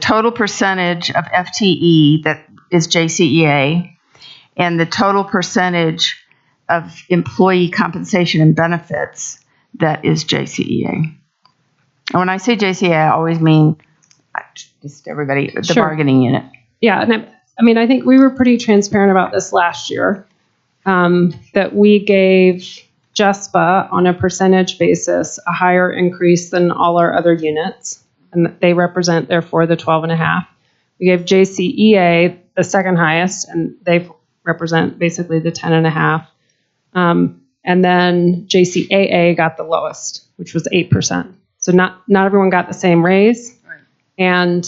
total percentage of FTE that is JCEA and the total percentage of employee compensation and benefits that is JCEA. And when I say JCEA, I always mean just everybody, the Sure. bargaining unit. Yeah, and I mean, I think we were pretty transparent about this last year, that we gave JESPA on a percentage basis a higher increase than all our other units, and that they represent, therefore, the 12.5. We gave JCEA the second highest, and they represent basically the 10.5. And then JCAA got the lowest, which was 8%. So not everyone got the same raise. And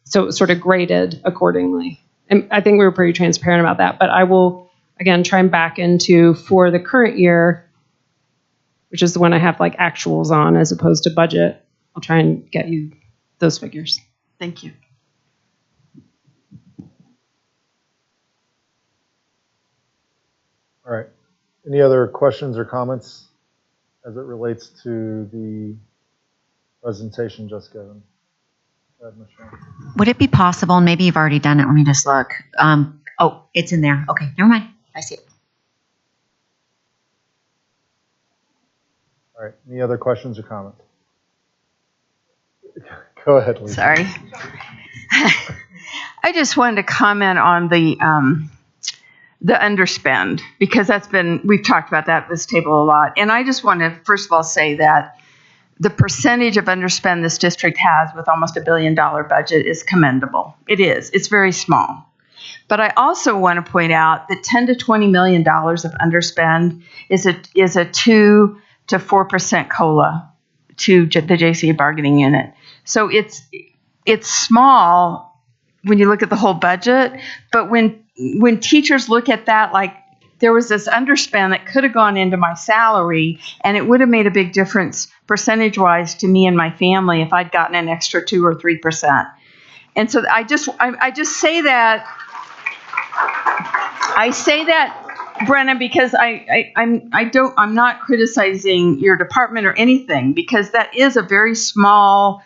so it was sort of graded accordingly. And I think we were pretty transparent about that. But I will, again, try and back into for the current year, which is the one I have like actuals on as opposed to budget. I'll try and get you those figures. Thank you. All right. Any other questions or comments as it relates to the presentation just given? Go ahead, Michelle. Would it be possible, and maybe you've already done it, let me just look. Oh, it's in there. Okay, never mind. I see it. All right. Any other questions or comments? Go ahead, Lisa. Sorry. I just wanted to comment on the underspend, because we've talked about that at this table a lot. And I just want to, first of all, say that the percentage of underspend this district has with almost $1 billion budget is commendable. It is. It's very small. But I also want to point out that $10 to $20 million of underspend is a 2 to 4% COLA to the JCA bargaining unit. So it's small when you look at the whole budget, but when teachers look at that, like there was this underspend that could have gone into my salary, and it would have made a big difference percentage-wise to me and my family if I'd gotten an extra 2 or 3%. And so I just say that. I say that, Brenna, because I'm not criticizing your department or anything, because that is a very small,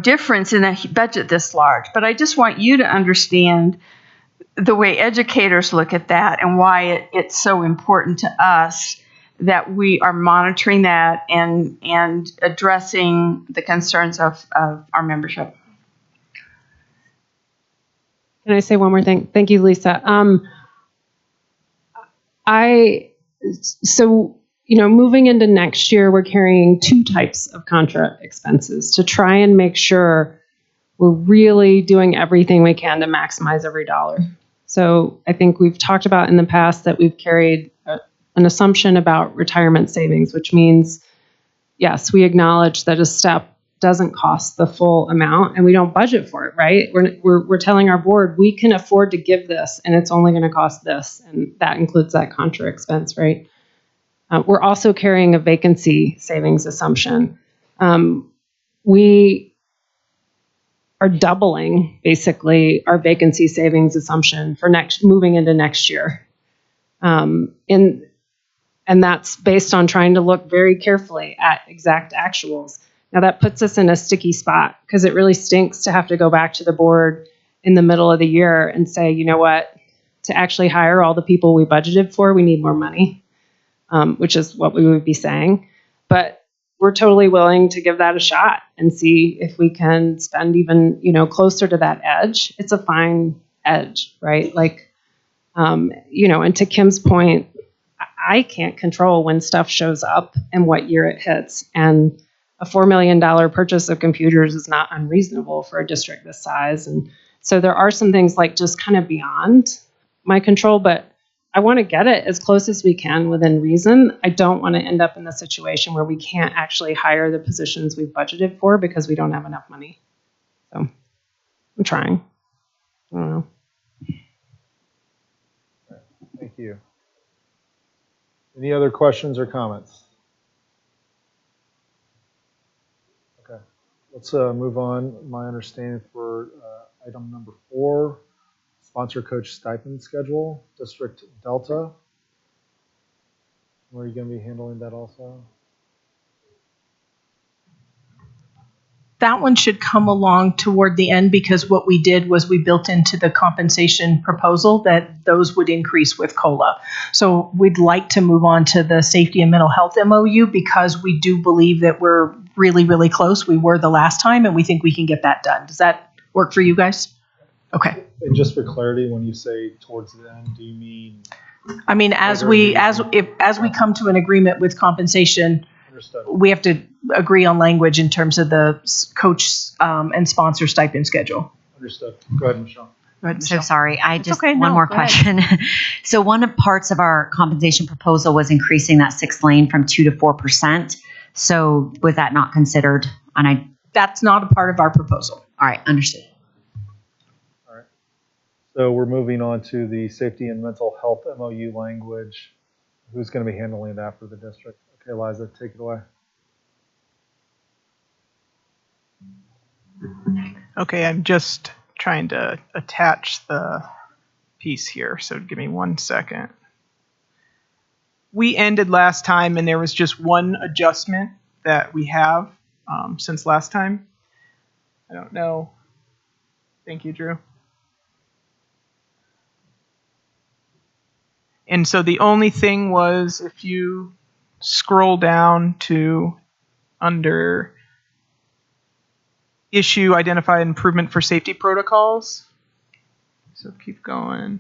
difference in a budget this large. But I just want you to understand the way educators look at that and why it's so important to us that we are monitoring that and addressing the concerns of our membership. Can I say one more thing? Thank you, Lisa. Moving into next year, we're carrying 2 types of contra expenses to try and make sure we're really doing everything we can to maximize every dollar. So I think we've talked about in the past that we've carried an assumption about retirement savings, which means, yes, we acknowledge that a step doesn't cost the full amount and we don't budget for it, right? We're telling our board we can afford to give this and it's only going to cost this, and that includes that contra expense, right? We're also carrying a vacancy savings assumption. We are doubling basically our vacancy savings assumption for moving into next year. And that's based on trying to look very carefully at exact actuals. Now that puts us in a sticky spot because it really stinks to have to go back to the board in the middle of the year and say, you know what, to actually hire all the people we budgeted for, we need more money, which is what we would be saying. But we're totally willing to give that a shot and see if we can spend even, closer to that edge. It's a fine edge, right? And to Kim's point, I can't control when stuff shows up and what year it hits. And a $4 million purchase of computers is not unreasonable for a district this size. And so there are some things like just kind of beyond my control, but I want to get it as close as we can within reason. I don't want to end up in the situation where we can't actually hire the positions we've budgeted for because we don't have enough money. So I'm trying. I don't know. Thank you. Any other questions or comments? Okay, let's move on. My understanding for item number 4, sponsor coach stipend schedule, District Delta. Are you going to be handling that also? That one should come along toward the end because what we did was we built into the compensation proposal that those would increase with COLA. So we'd like to move on to the safety and mental health MOU because we do believe that we're really, really close. We were the last time, and we think we can get that done. Does that work for you guys? Okay. And just for clarity, when you say towards the end, do you mean? I mean, as we come to an agreement with compensation, Understood. we have to agree on language in terms of the coach and sponsor stipend schedule. Understood. Go ahead, Michelle. Go ahead, So Michelle. sorry, okay. one No, more go ahead. question. So one of parts of our compensation proposal was increasing that 6th lane from 2 to 4%. So was that not considered? And That's not a part of our proposal. All right, understood. All right. So we're moving on to the safety and mental health MOU language. Who's going to be handling that for the district? Okay, Liza, take it away. Okay, I'm just trying to attach the piece here, so give me 1 second. We ended last time, and there was just one adjustment that we have since last time. I don't know. Thank you, Drew. And so the only thing was if you scroll down to under issue identified improvement for safety protocols. So keep going.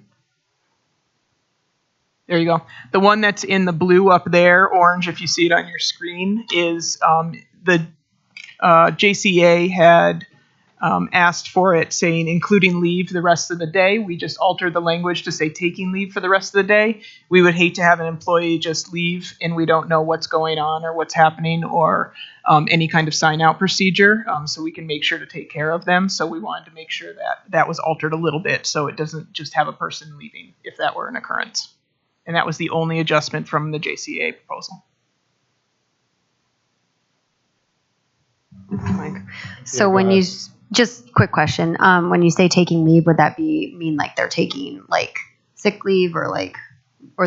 There you go. The one that's in the blue up there, orange if you see it on your screen, is the Jcea had asked for it saying including leave the rest of the day. We just altered the language to say taking leave for the rest of the day. We would hate to have an employee just leave and we don't know what's going on or what's happening or any kind of sign out procedure. So we can make sure to take care of them. So we wanted to make sure that that was altered a little bit so it doesn't just have a person leaving if that were an occurrence. And that was the only adjustment from the Jcea proposal. So when you, just quick question, when you say taking leave, would that mean like they're taking like sick leave or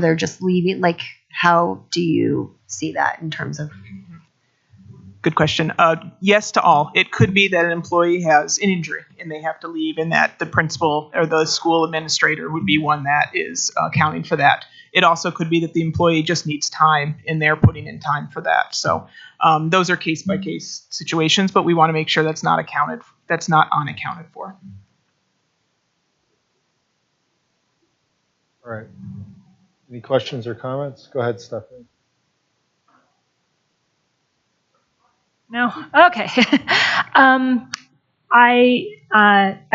they're just leaving? Like, how do you see that in terms of? Good question. Yes to all. It could be that an employee has an injury and they have to leave and that the principal or the school administrator would be one that is accounting for that. It also could be that the employee just needs time and they're putting in time for that. So those are case by case situations, but we want to make sure that's not unaccounted for. All right. Any questions or comments? Go ahead, Stephanie. No? Okay. I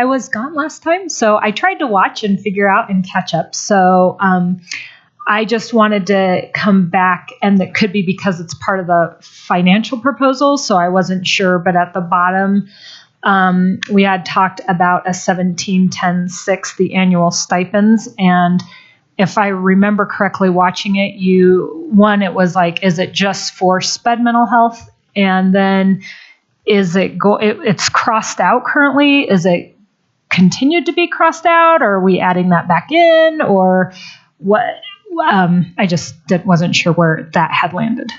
was gone last time, so I tried to watch and figure out and catch up. So I just wanted to come back, and it could be because it's part of the financial proposal, so I wasn't sure. But at the bottom, we had talked about a 1710.6, the annual stipends, and if I remember correctly watching it, it was like, is it just for SPED mental health? And then is it's crossed out currently? Is it continued to be crossed out? Or are we adding that back in? Or what? I just wasn't sure where that had landed.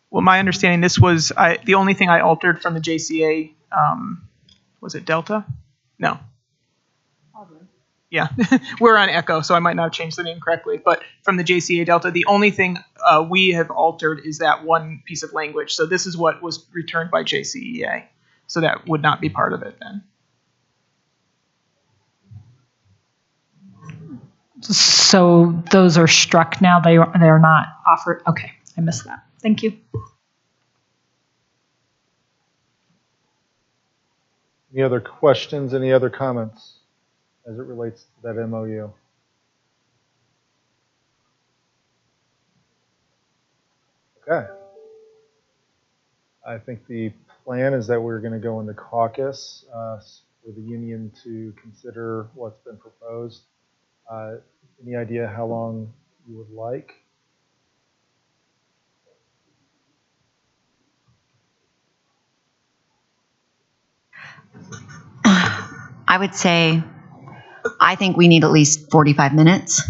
Well, my understanding, this was the only thing I altered from the Jcea. Was it Delta? No. Yeah, we're on Echo, so I might not have changed the name correctly. But from the Jcea Delta, the only thing we have altered is that one piece of language. So this is what was returned by Jcea. So that would not be part of it then. So those are struck now. They are not offered. Okay, I missed that. Thank you. Any other questions? Any other comments as it relates to that MOU? Okay. I think the plan is that we're going to go into caucus for the union to consider what's been proposed. Any idea how long you would like? I would say, I think we need at least 45 minutes,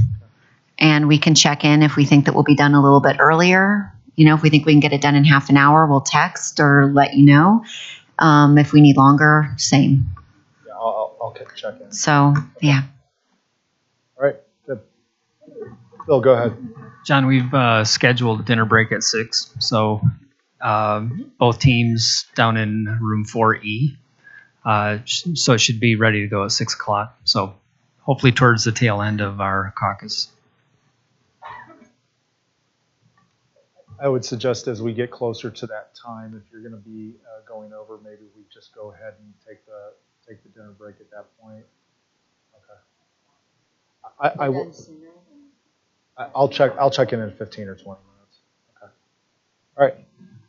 and we can check in if we think that we'll be done a little bit earlier. You know, if we think we can get it done in half an hour, we'll text or let you know. If we need longer, same. Yeah, I'll check in. So, yeah. All right, good. Bill, go ahead. John, we've scheduled a dinner break at 6, so both teams down in room 4E. So it should be ready to go at 6 o'clock. So hopefully towards the tail end of our caucus. I would suggest as we get closer to that time, if you're going to be going over, maybe we just go ahead and take the dinner break at that point. Okay. I'll check in 15 or 20 minutes. Okay. All right.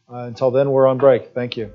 Until then, we're on break. Thank you.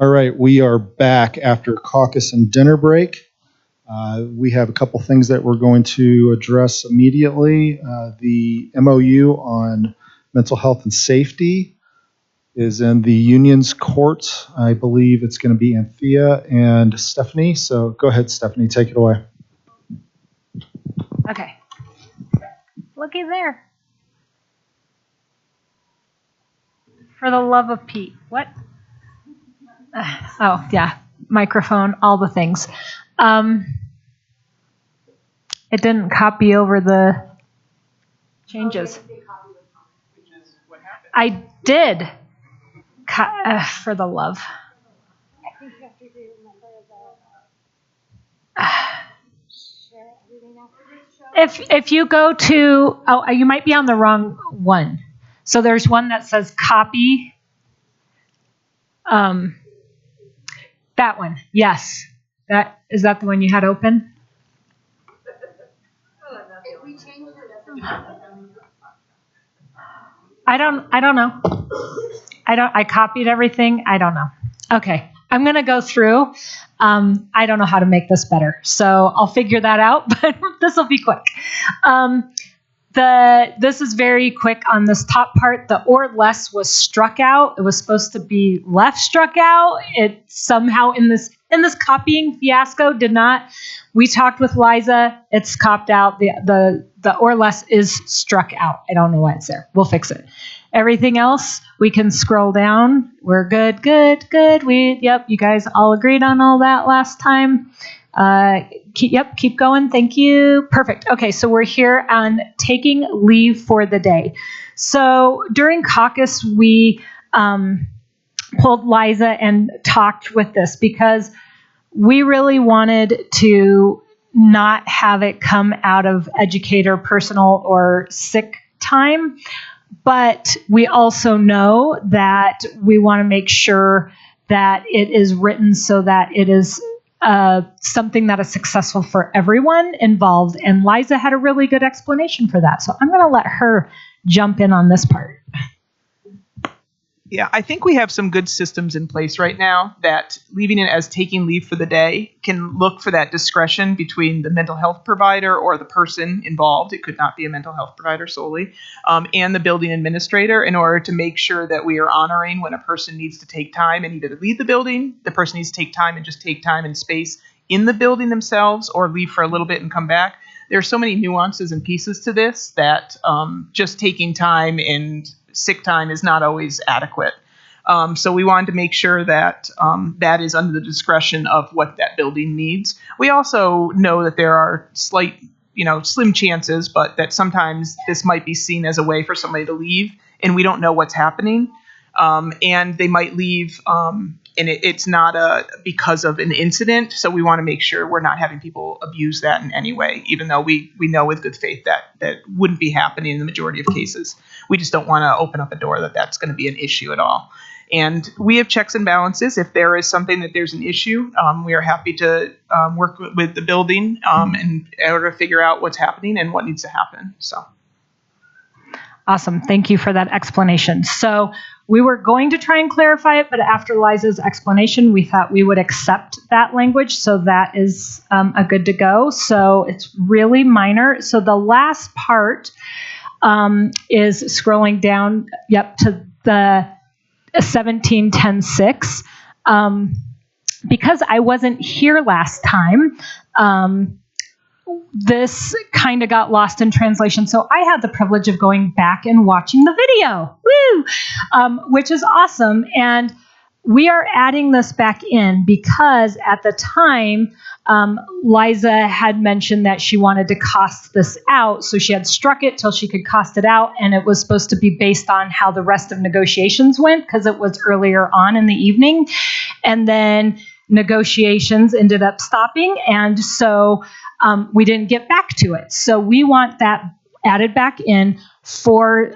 All right, we are back after caucus and dinner break. We have a couple things that we're going to address immediately. The MOU on mental health and safety is in the union's court. I believe it's going to be Anthea and Stephanie. So go ahead, Stephanie, take it away. Okay. Looky there. For the love of Pete. What? Oh, yeah. Microphone, all the things. It didn't copy over the changes. I did. For the love. If you go to, you might be on the wrong one. So there's one that says copy. That one, yes. Is that the one you had open? I don't know. I copied everything. I don't know. Okay. I'm going to go through. I don't know how to make this better, so I'll figure that out, but this will be quick. This is very quick on this top part. The or less was struck out. It was supposed to be left struck out. It somehow in this in this copying fiasco did not. We talked with Liza. It's copped out. The or less is struck out. I don't know why it's there. We'll fix it. Everything else, we can scroll down. We're good. You guys all agreed on all that last time. Keep going. Thank you. Perfect. Okay, so we're here on taking leave for the day. So during caucus, we pulled Liza and talked with this because we really wanted to not have it come out of educator personal or sick time. But we also know that we want to make sure that it is written so that it is something that is successful for everyone involved. And Liza had a really good explanation for that. So I'm going to let her jump in on this part. Yeah, I think we have some good systems in place right now that leaving it as taking leave for the day can look for that discretion between the mental health provider or the person involved. It could not be a mental health provider solely, and the building administrator in order to make sure that we are honoring when a person needs to take time and either leave the building, the person needs to take time and just take time and space in the building themselves or leave for a little bit and come back. There are so many nuances and pieces to this that just taking time and sick time is not always adequate. So we wanted to make sure that that is under the discretion of what that building needs. We also know that there are slight, slim chances, but that sometimes this might be seen as a way for somebody to leave, and we don't know what's happening. And they might leave, and it's not because of an incident. So we want to make sure we're not having people abuse that in any way, even though we know with good faith that wouldn't be happening in the majority of cases. We just don't want to open up a door that's going to be an issue at all. And we have checks and balances. If there is something that there's an issue, we are happy to work with the building in order to figure out what's happening and what needs to happen. So. Awesome. Thank you for that explanation. So we were going to try and clarify it, but after Liza's explanation, we thought we would accept that language. So that is a good to go. So it's really minor. So the last part is scrolling down, to the 1710.6. Because I wasn't here last time, this kind of got lost in translation. So I had the privilege of going back and watching the video, which is awesome. And we are adding this back in because at the time, Liza had mentioned that she wanted to cost this out. So she had struck it till she could cost it out. And it was supposed to be based on how the rest of negotiations went because it was earlier on in the evening. And then negotiations ended up stopping. And so we didn't get back to it. So we want that added back in for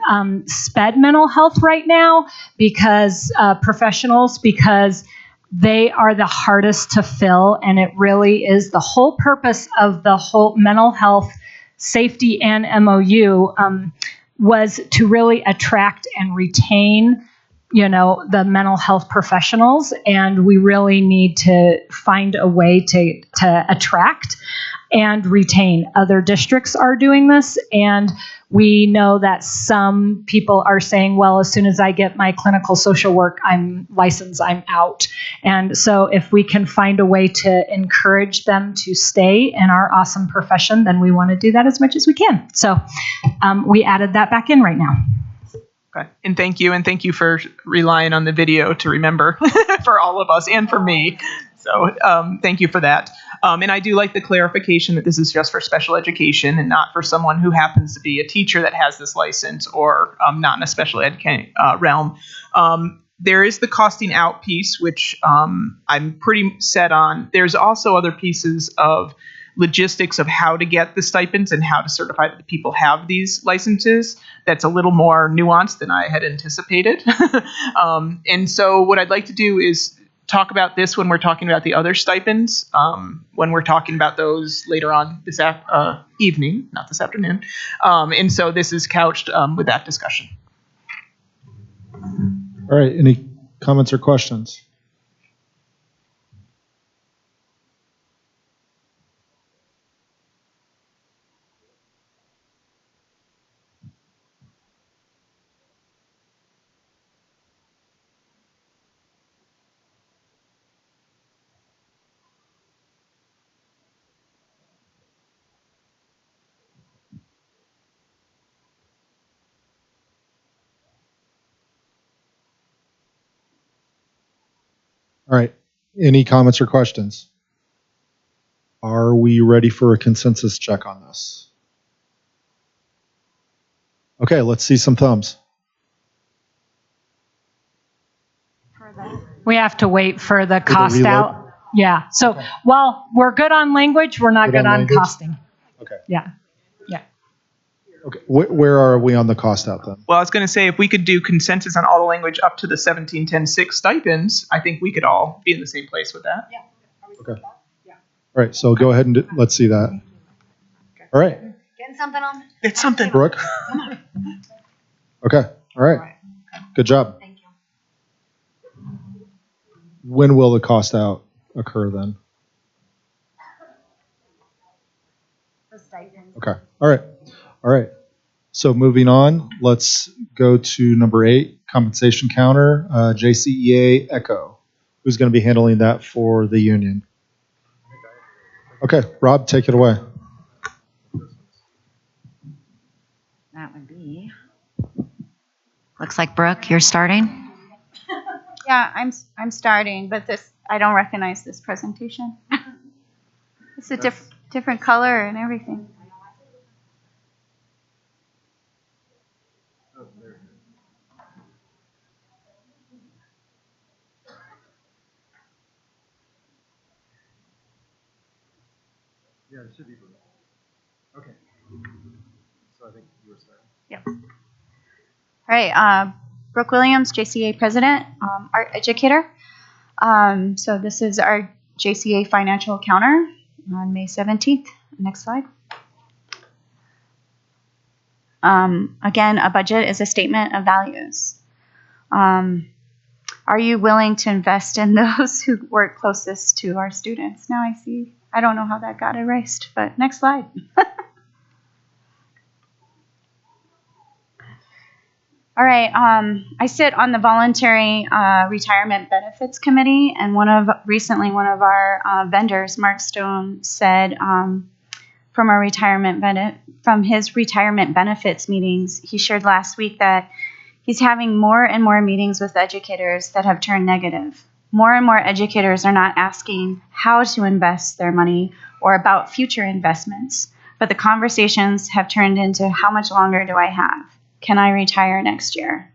SPED mental health right now because professionals, because they are the hardest to fill. And it really is the whole purpose of the whole mental health safety and MOU was to really attract and retain the mental health professionals. And we really need to find a way to attract and retain. Other districts are doing this, and we know that some people are saying, well, as soon as I get my clinical social work, I'm licensed, I'm out. And so if we can find a way to encourage them to stay in our awesome profession, then we want to do that as much as we can. So we added that back in right now. Okay. And thank you for relying on the video to remember for all of us and for me. So thank you for that. And I do like the clarification that this is just for special education and not for someone who happens to be a teacher that has this license or not in a special ed realm. There is the costing out piece, which I'm pretty set on. There's also other pieces of logistics of how to get the stipends and how to certify that the people have these licenses. That's a little more nuanced than I had anticipated. And so what I'd like to do is talk about this when we're talking about the other stipends, when we're talking about those later on this evening, not this afternoon. And so this is couched with that discussion. All right. Any comments or questions? All right. Any comments or questions? Are we ready for a consensus check on this? Okay, let's see some thumbs. We have to wait for the the cost reload? out. Yeah. So while we're good on language, we're not Good good on on language? costing. Okay. Yeah. Yeah. Okay. Where are we on the cost out then? Well, I was going to say if we could do consensus on all the language up to the 1710.6 stipends, I think we could all be in the same place with that. Yeah. Okay. All right. So go ahead and let's see that. All right. Getting something on? It's something. Brooke? Okay. All right. Good job. Thank you. When will the cost out occur then? The stipends. Okay. All right. All right. So moving on, let's go to number 8, compensation counter, JCEA Echo. Who's going to be handling that for the union? Okay. Rob, take it away. That would be. Looks like Brooke, you're starting. Yeah, I'm starting, but I don't recognize this presentation. It's a different color and everything. Yeah, it should be Brooke. Okay. So I think you were starting. Yep. All right, Brooke Williams, JCA president, art educator. So this is our JCA financial counter on May 17th. Next slide. Again, a budget is a statement of values. Are you willing to invest in those who work closest to our students? Now I see. I don't know how that got erased, but next slide. All right, I sit on the voluntary retirement benefits committee, and recently one of our vendors, Mark Stone, said from his retirement benefits meetings, he shared last week that he's having more and more meetings with educators that have turned negative. More and more educators are not asking how to invest their money or about future investments, but the conversations have turned into how much longer do I have? Can I retire next year?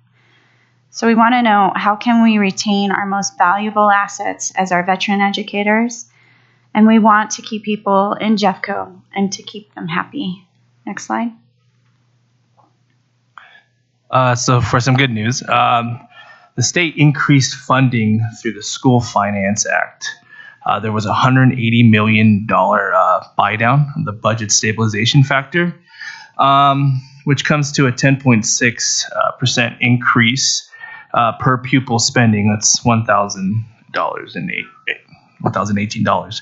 So we want to know, how can we retain our most valuable assets as our veteran educators? And we want to keep people in Jeffco and to keep them happy. Next slide. So for some good news, the state increased funding through the School Finance Act. There was a $180 million buy down of the budget stabilization factor, which comes to a 10.6% increase per pupil spending. That's $1,018.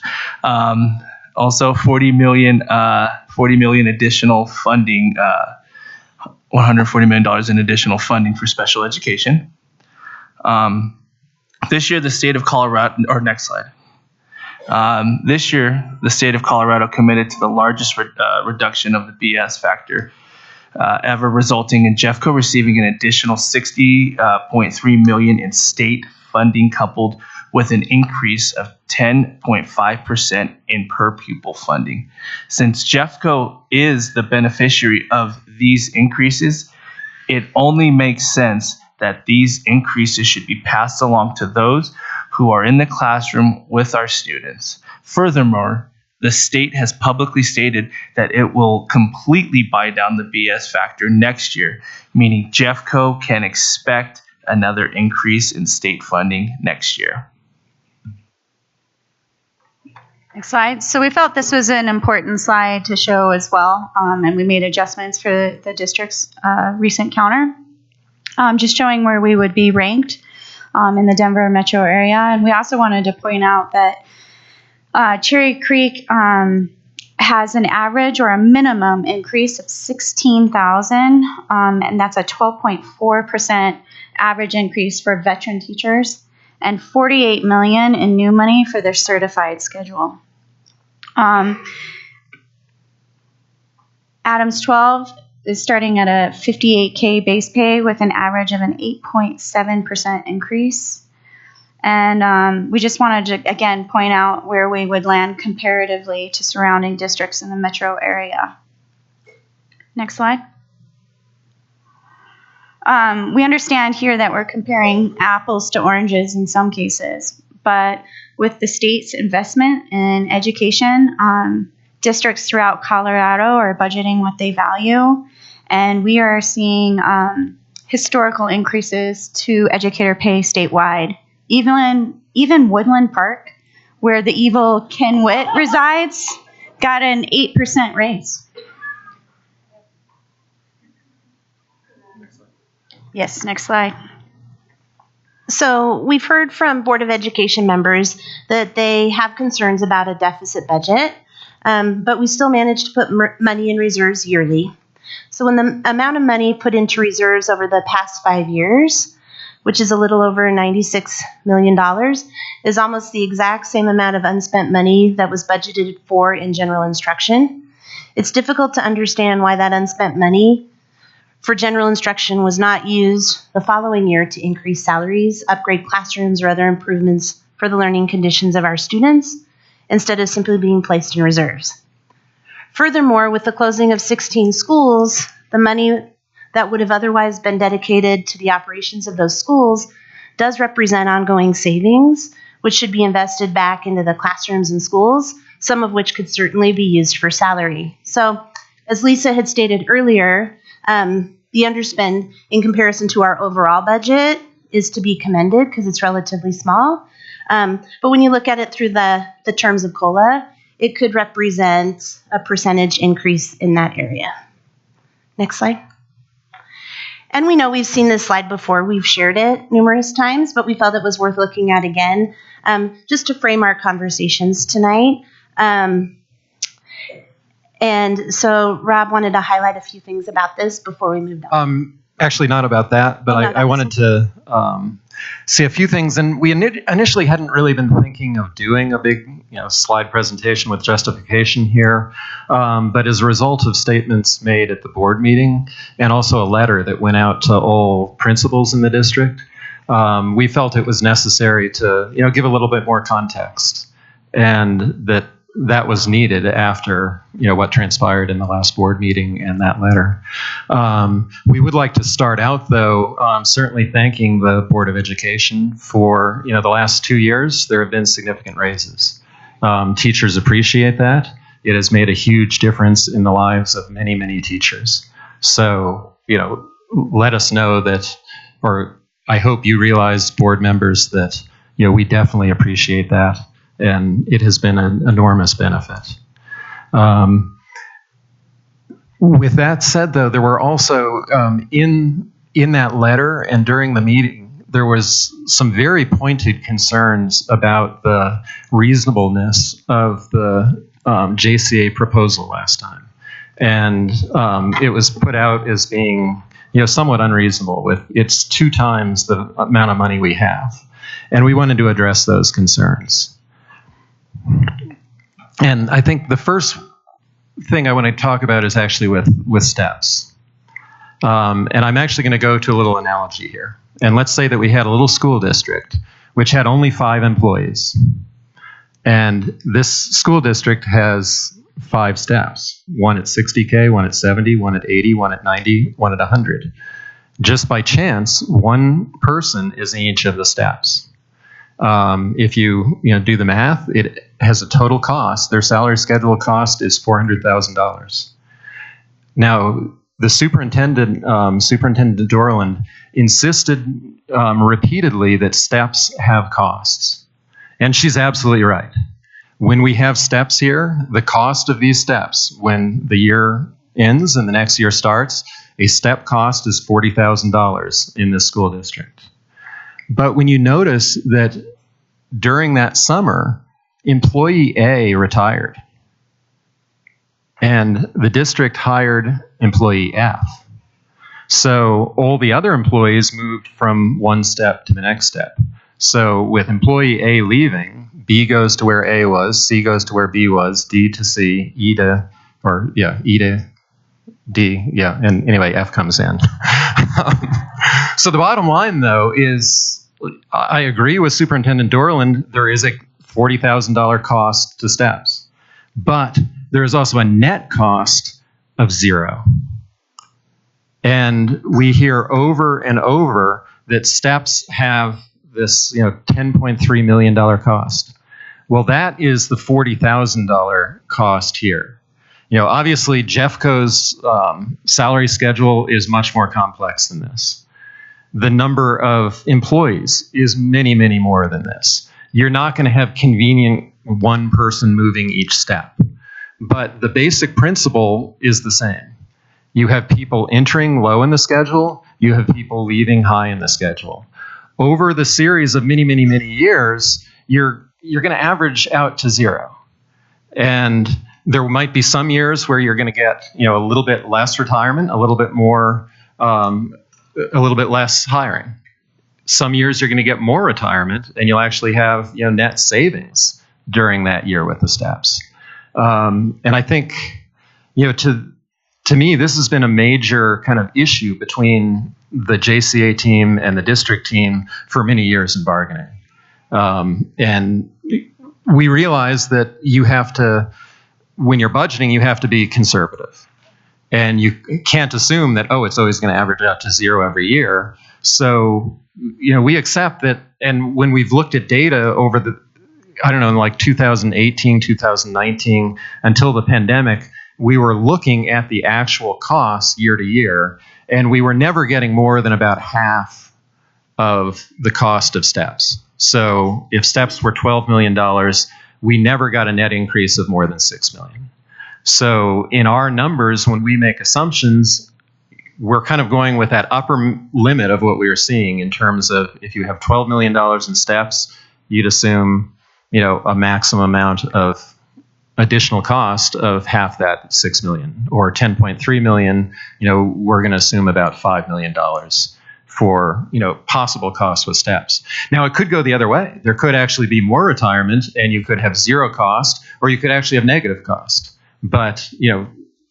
Also, $40 million additional funding. $140 million in additional funding for special education. This year, the state of Colorado, or next slide. This year, the state of Colorado committed to the largest reduction of the BS factor ever, resulting in Jeffco receiving an additional $60.3 million in state funding, coupled with an increase of 10.5% in per pupil funding. Since Jeffco is the beneficiary of these increases, it only makes sense that these increases should be passed along to those who are in the classroom with our students. Furthermore, the state has publicly stated that it will completely buy down the BS factor next year, meaning Jeffco can expect another increase in state funding next year. Next slide. So we felt this was an important slide to show as well, and we made adjustments for the district's recent counter, just showing where we would be ranked in the Denver metro area. And we also wanted to point out that Cherry Creek has an average or a minimum increase of $16,000, and that's a 12.4% average increase for veteran teachers, and $48 million in new money for their certified schedule. Adams 12 is starting at a $58K base pay with an average of an 8.7% increase. And we just wanted to, again, point out where we would land comparatively to surrounding districts in the metro area. Next slide. We understand here that we're comparing apples to oranges in some cases, but with the state's investment in education, districts throughout Colorado are budgeting what they value, and we are seeing historical increases to educator pay statewide. Even Woodland Park, where the evil Ken Witt resides, got an 8% raise. Yes, next slide. So we've heard from Board of Education members that they have concerns about a deficit budget, but we still manage to put money in reserves yearly. So when the amount of money put into reserves over the past 5 years, which is a little over $96 million, is almost the exact same amount of unspent money that was budgeted for in general instruction. It's difficult to understand why that unspent money for general instruction was not used the following year to increase salaries, upgrade classrooms, or other improvements for the learning conditions of our students, instead of simply being placed in reserves. Furthermore, with the closing of 16 schools, the money that would have otherwise been dedicated to the operations of those schools does represent ongoing savings, which should be invested back into the classrooms and schools, some of which could certainly be used for salary. So, as Lisa had stated earlier, the underspend in comparison to our overall budget is to be commended because it's relatively small. But when you look at it through the terms of COLA, it could represent a percentage increase in that area. Next slide. And we know we've seen this slide before. We've shared it numerous times, but we felt it was worth looking at again just to frame our conversations tonight. And so Rob wanted to highlight a few things about this before we moved on. Actually, not about that, but I wanted to say a few things. And we initially hadn't really been thinking of doing a big slide presentation with justification here. But as a result of statements made at the board meeting and also a letter that went out to all principals in the district, we felt it was necessary to give a little bit more context, and that was needed after what transpired in the last board meeting and that letter. We would like to start out, though, certainly thanking the Board of Education for the last 2 years. There have been significant raises. Teachers appreciate that. It has made a huge difference in the lives of many, many teachers. So let us know that, or I hope you realize, board members, that we definitely appreciate that. And it has been an enormous benefit. With that said, though, there were also in that letter and during the meeting, there was some very pointed concerns about the reasonableness of the Jcea proposal last time, and it was put out as being somewhat unreasonable. With it's 2 times the amount of money we have, and we wanted to address those concerns. And I think the first thing I want to talk about is actually with steps. And I'm actually going to go to a little analogy here. And let's say that we had a little school district which had only 5 employees. And this school district has 5 steps. One at 60K, one at 70, one at 80, one at 90, one at 100. Just by chance, one person is in each of the steps. If you do the math, it has a total cost. Their salary schedule cost is $400,000. Now, the superintendent, Superintendent Dorland, insisted repeatedly that steps have costs, and she's absolutely right. When we have steps here, the cost of these steps, when the year ends and the next year starts, a step cost is $40,000 in this school district. But when you notice that during that summer, employee A retired, and the district hired employee F. So all the other employees moved from one step to the next step. So with employee A leaving, B goes to where A was, C goes to where B was, D to C, E to D, and anyway, F comes in. So the bottom line, though, is I agree with Superintendent Dorland. There is a $40,000 cost to steps, but there is also a net cost of zero. And we hear over and over that steps have this, $10.3 million cost. Well, that is the $40,000 cost here. Obviously, Jeffco's salary schedule is much more complex than this. The number of employees is many, many more than this. You're not going to have convenient one person moving each step. But the basic principle is the same. You have people entering low in the schedule. You have people leaving high in the schedule. Over the series of many, many, many years, you're going to average out to zero. And there might be some years where you're going to get, a little bit less retirement, a little bit more, a little bit less hiring. Some years you're going to get more retirement, and you'll actually have, net savings during that year with the steps. And I think, to me, this has been a major kind of issue between the Jcea team and the district team for many years in bargaining. And we realize that you have to, when you're budgeting, you have to be conservative. And you can't assume that, it's always going to average out to zero every year. So, we accept that. And when we've looked at data over the, like 2018, 2019, until the pandemic, we were looking at the actual costs year to year, and we were never getting more than about half of the cost of steps. So if steps were $12 million, we never got a net increase of more than $6 million. So in our numbers, when we make assumptions, we're kind of going with that upper limit of what we are seeing in terms of if you have $12 million in steps, you'd assume, a maximum amount of additional cost of half that $6 million, or $10.3 million. We're going to assume about $5 million for, possible costs with steps. Now, it could go the other way. There could actually be more retirement, and you could have zero cost, or you could actually have negative cost. But,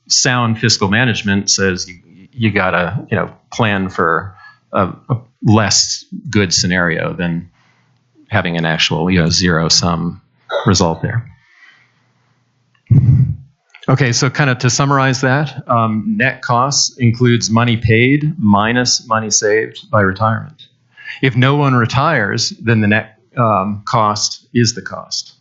sound fiscal management says you got to, plan for a less good scenario than having an actual, zero-sum result there. Okay, so kind of to summarize that, net costs includes money paid minus money saved by retirement. If no one retires, then the net cost is the cost.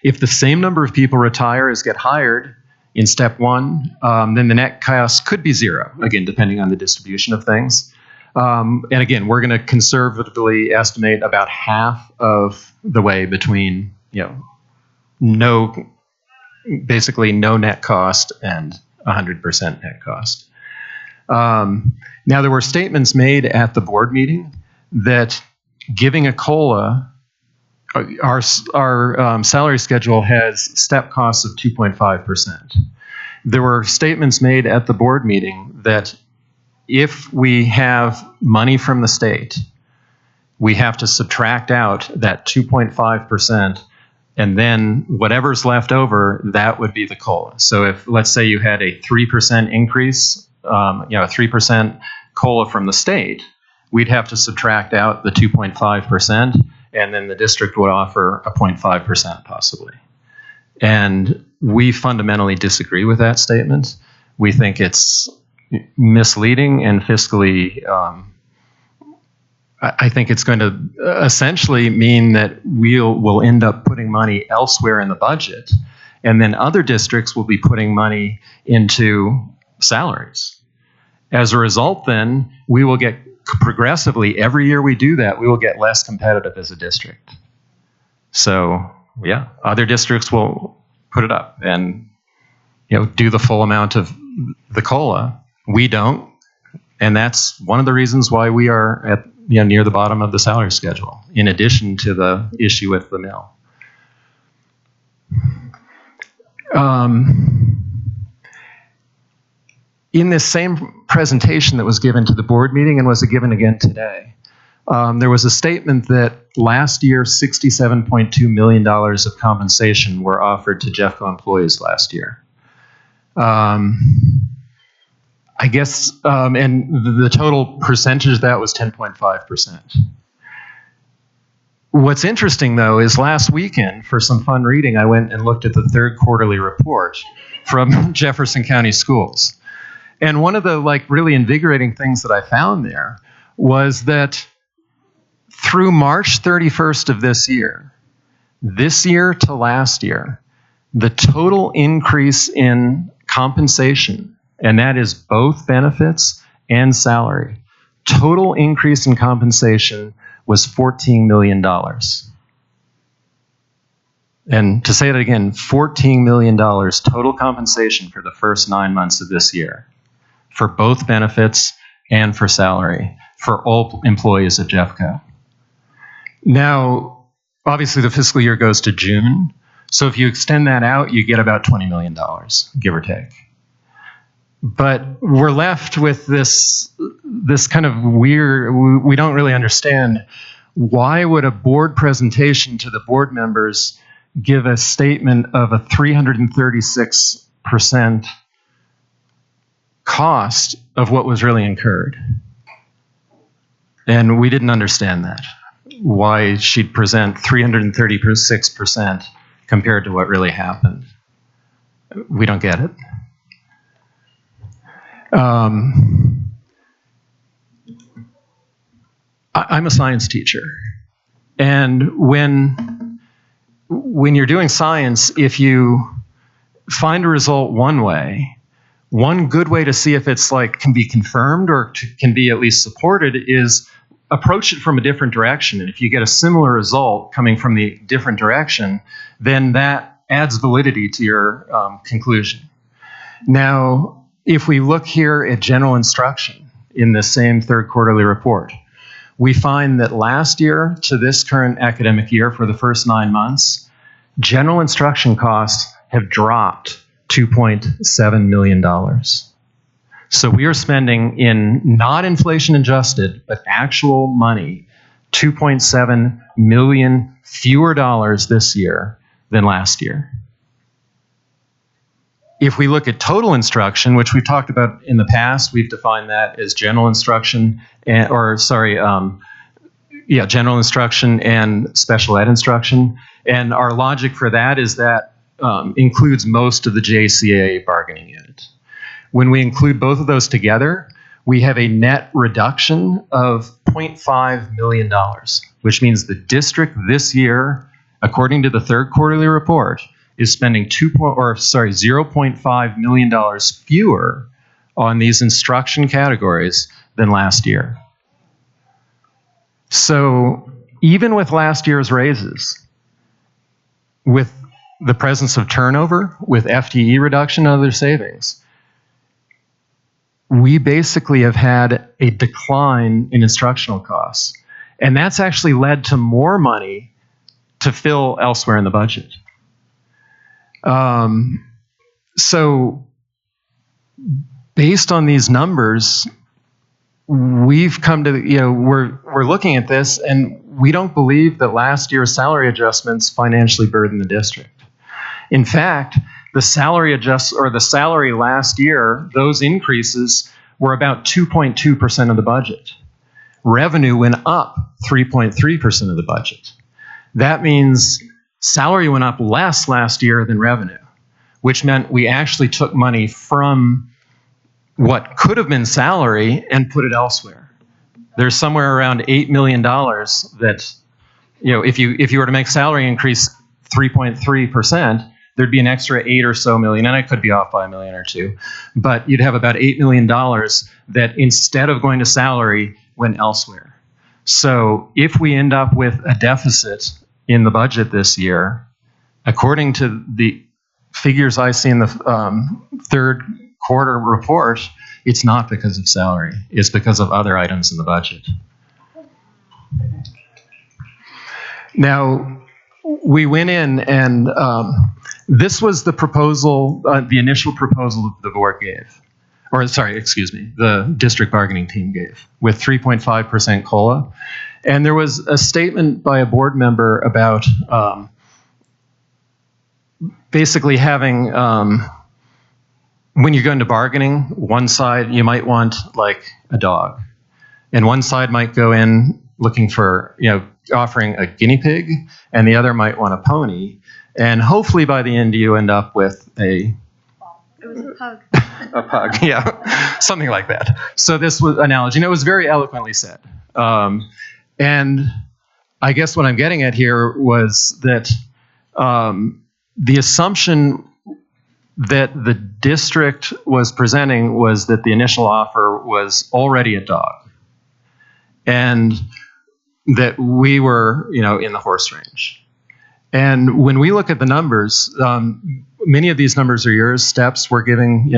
If the same number of people retire as get hired in step one, then the net cost could be zero, again, depending on the distribution of things. And again, we're going to conservatively estimate about half of the way between, basically no net cost and 100% net cost. Now, there were statements made at the board meeting that giving a COLA, our salary schedule has step costs of 2.5%. There were statements made at the board meeting that if we have money from the state, we have to subtract out that 2.5%, and then whatever's left over, that would be the COLA. So if, let's say you had a 3% increase, a 3% COLA from the state, we'd have to subtract out the 2.5%, and then the district would offer a 0.5% possibly. And we fundamentally disagree with that statement. We think it's misleading and fiscally, I think it's going to essentially mean that we'll end up putting money elsewhere in the budget, and then other districts will be putting money into salaries. As a result, then, we will get progressively, every year we do that, we will get less competitive as a district. So, yeah, other districts will put it up and, do the full amount of the COLA. We don't, and that's one of the reasons why we are at near the bottom of the salary schedule, in addition to the issue with the mill. In this same presentation that was given to the board meeting and was given again today, there was a statement that last year $67.2 million of compensation were offered to Jeffco employees last year. I guess, and the total percentage of that was 10.5%. What's interesting, though, is last weekend, for some fun reading, I went and looked at the third quarterly report from Jefferson County Schools. And one of the really invigorating things that I found there was that through March 31st of this year to last year, the total increase in compensation, and that is both benefits and salary, total increase in compensation was $14 million. And to say that again, $14 million total compensation for the first 9 months of this year, for both benefits and for salary, for all employees at Jeffco. Now, obviously the fiscal year goes to June, so if you extend that out, you get about $20 million, give or take. But we're left with this kind of weird, we don't really understand, why would a board presentation to the board members give a statement of a 336% cost of what was really incurred? And we didn't understand that, why she'd present 336% compared to what really happened. We don't get it. I'm a science teacher, and when you're doing science, if you find a result one way, one good way to see if it's can be confirmed or can be at least supported is approach it from a different direction. And if you get a similar result coming from the different direction, then that adds validity to your conclusion. Now, if we look here at general instruction in the same third quarterly report, we find that last year to this current academic year for the first 9 months, general instruction costs have dropped $2.7 million. So we are spending in not inflation adjusted, but actual money, $2.7 million fewer dollars this year than last year. If we look at total instruction, which we've talked about in the past, we've defined that as general instruction, general instruction and special ed instruction. And our logic for that is that includes most of the Jcea bargaining unit. When we include both of those together, we have a net reduction of $0.5 million, which means the district this year, according to the third quarterly report, is spending $0.5 million fewer on these instruction categories than last year. So even with last year's raises, with the presence of turnover, with FTE reduction and other savings, we basically have had a decline in instructional costs. And that's actually led to more money to fill elsewhere in the budget. So based on these numbers, we've come to, we're looking at this, and we don't believe that last year's salary adjustments financially burdened the district. In fact, the salary last year, those increases were about 2.2% of the budget. Revenue went up 3.3% of the budget. That means salary went up less last year than revenue, which meant we actually took money from what could have been salary and put it elsewhere. There's somewhere around $8 million that, if you were to make salary increase 3.3%, there'd be an extra 8 or so million, and I could be off by $1 million or $2 million, but you'd have about $8 million that instead of going to salary went elsewhere. So if we end up with a deficit in the budget this year, according to the figures I see in the third quarter report, it's not because of salary. It's because of other items in the budget. Now, we went in and this was the proposal, the initial proposal that the board gave. The district bargaining team gave, with 3.5% COLA. And there was a statement by a board member about basically having, when you go into bargaining, one side you might want like a dog, and one side might go in looking for, offering a guinea pig, and the other might want a pony. And hopefully by the end you end up with It was a pug. a pug, yeah, something like that. So this was analogy, and it was very eloquently said. And I guess what I'm getting at here was that the assumption that the district was presenting was that the initial offer was already a dog, and that we were, in the horse range. And when we look at the numbers, many of these numbers are yours. Steps we're giving,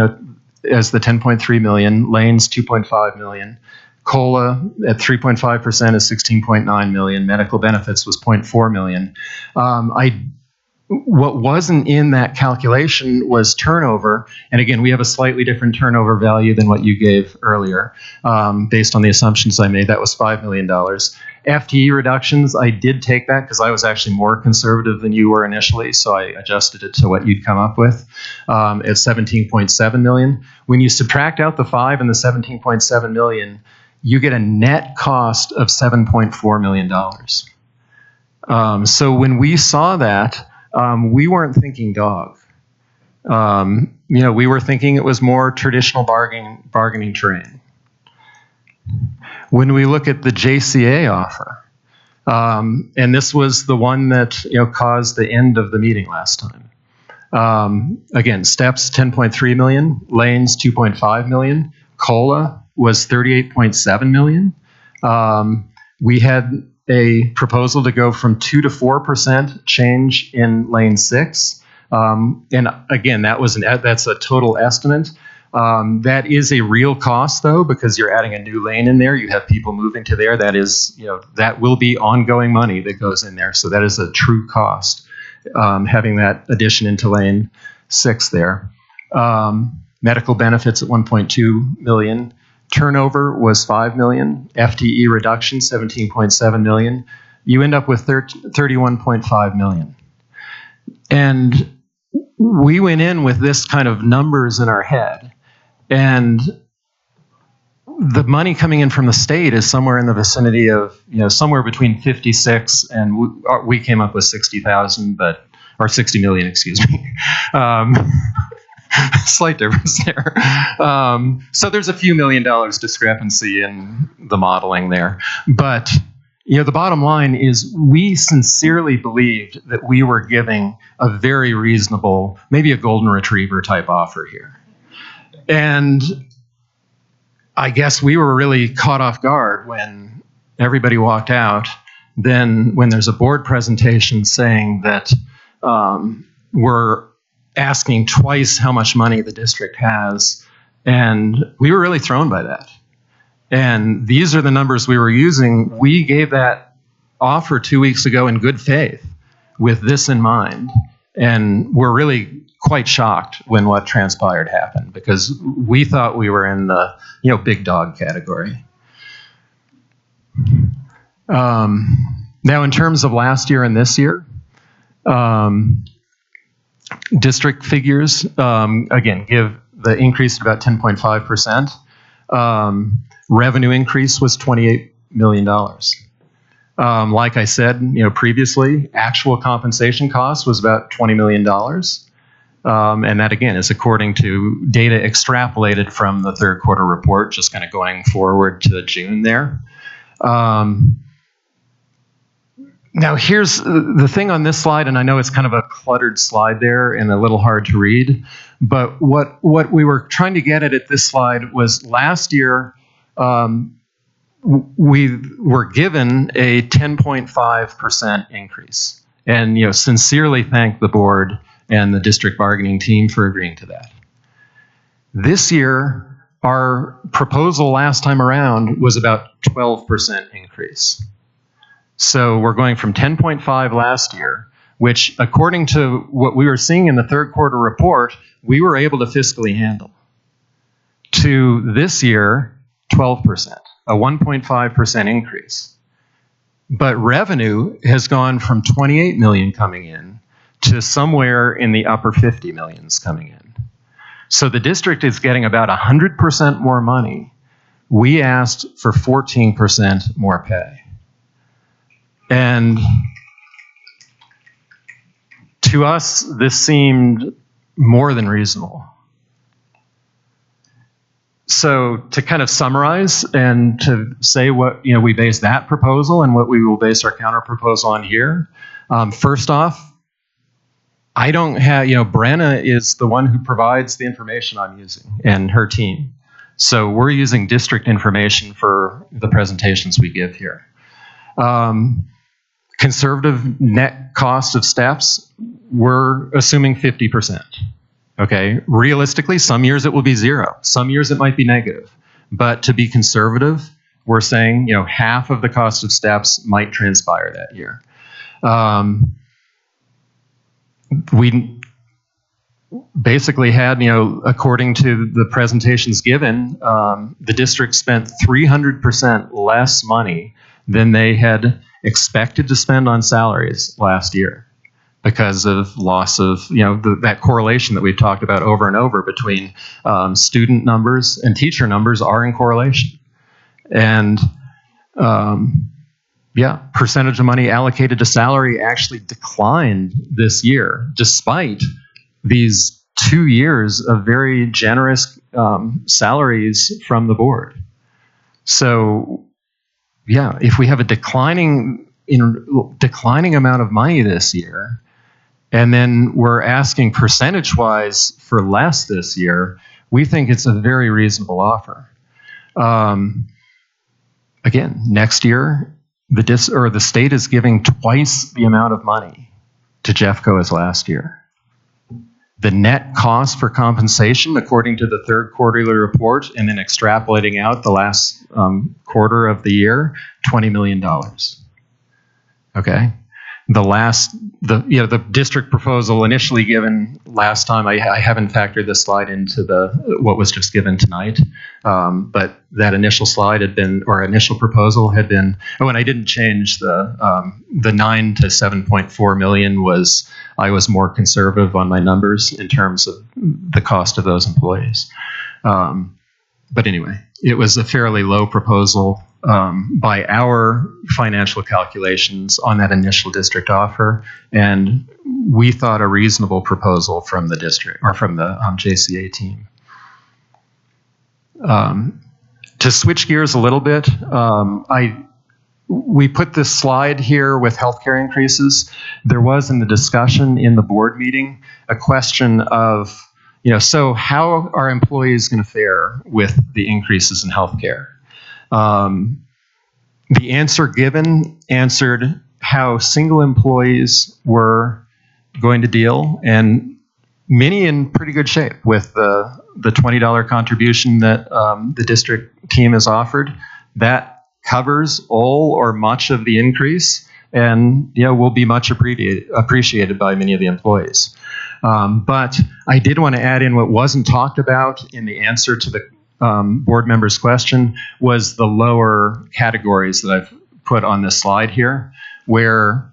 as the 10.3 million, Lanes 2.5 million, COLA at 3.5% is 16.9 million, medical benefits was 0.4 million. What wasn't in that calculation was turnover. And again, we have a slightly different turnover value than what you gave earlier, based on the assumptions I made. That was $5 million. FTE reductions, I did take that because I was actually more conservative than you were initially, so I adjusted it to what you'd come up with at 17.7 million. When you subtract out the 5 and the 17.7 million, you get a net cost of $7.4 million. So when we saw that, we weren't thinking dog. We were thinking it was more traditional bargaining terrain. When we look at the Jcea offer, and this was the one that caused the end of the meeting last time. Again, steps 10.3 million, lanes 2.5 million, COLA was 38.7 million. We had a proposal to go from 2 to 4% change in lane 6. And again, that's a total estimate. That is a real cost though, because you're adding a new lane in there. You have people moving to there. That is, that will be ongoing money that goes in there. So that is a true cost, having that addition into lane 6 there. Medical benefits at 1.2 million. Turnover was 5 million. FTE reduction, 17.7 million. You end up with 31.5 million. And we went in with this kind of numbers in our head. And the money coming in from the state is somewhere in the vicinity of, somewhere between 56 and we came up with 60,000, or 60 million, excuse me. Slight difference there. So there's a few $1 million discrepancy in the modeling there. But, the bottom line is we sincerely believed that we were giving a very reasonable, maybe a golden retriever type offer here. And I guess we were really caught off guard when everybody walked out. Then when there's a board presentation saying that we're asking twice how much money the district has, and we were really thrown by that. And these are the numbers we were using. We gave that offer 2 weeks ago in good faith with this in mind, and we're really quite shocked when what transpired happened, because we thought we were in the big dog category. Now in terms of last year and this year, district figures, again, give the increase about 10.5%. Revenue increase was $28 million. Like I said, previously, actual compensation cost was about $20 million. And that, again, is according to data extrapolated from the third quarter report, just kind of going forward to June there. Now, here's the thing on this slide, and I know it's kind of a cluttered slide there and a little hard to read, but what we were trying to get at this slide was last year we were given a 10.5% increase, and sincerely thank the board and the district bargaining team for agreeing to that. This year, our proposal last time around was about 12% increase. So we're going from 10.5 last year, which according to what we were seeing in the third quarter report, we were able to fiscally handle, to this year, 12%, a 1.5% increase. But revenue has gone from 28 million coming in to somewhere in the upper 50 millions coming in. So the district is getting about 100% more money. We asked for 14% more pay. And to us, this seemed more than reasonable. So to kind of summarize and to say what we base that proposal and what we will base our counter proposal on here. First off, I don't have, Brenna is the one who provides the information I'm using and her team. So we're using district information for the presentations we give here. Conservative net cost of steps, we're assuming 50%. Okay, realistically, some years it will be zero. Some years it might be negative. But to be conservative, we're saying, half of the cost of steps might transpire that year. We basically had, according to the presentations given, the district spent 300% less money than they had expected to spend on salaries last year because of loss of, that correlation that we've talked about over and over between student numbers and teacher numbers are in correlation. And percentage of money allocated to salary actually declined this year, despite these 2 years of very generous salaries from the board. So, if we have a declining amount of money this year, and then we're asking percentage-wise for less this year, we think it's a very reasonable offer. Again, next year, the state is giving twice the amount of money to Jeffco as last year. The net cost for compensation, according to the third quarterly report, and then extrapolating out the last quarter of the year, $20 million. Okay, the district proposal initially given last time, I haven't factored this slide into what was just given tonight, but that initial slide had been, or initial proposal had been, and I didn't change the 9 to 7.4 million was, I was more conservative on my numbers in terms of the cost of those employees. But anyway, it was a fairly low proposal by our financial calculations on that initial district offer, and we thought a reasonable proposal from the district or from the Jcea team. To switch gears a little bit, we put this slide here with healthcare increases. There was in the discussion in the board meeting a question of, so how are employees going to fare with the increases in healthcare? The answer given answered how single employees were going to deal, and many in pretty good shape with the $20 contribution that the district team has offered. That covers all or much of the increase, and will be much appreciated by many of the employees. But I did want to add in what wasn't talked about in the answer to the board member's question was the lower categories that I've put on this slide here, where,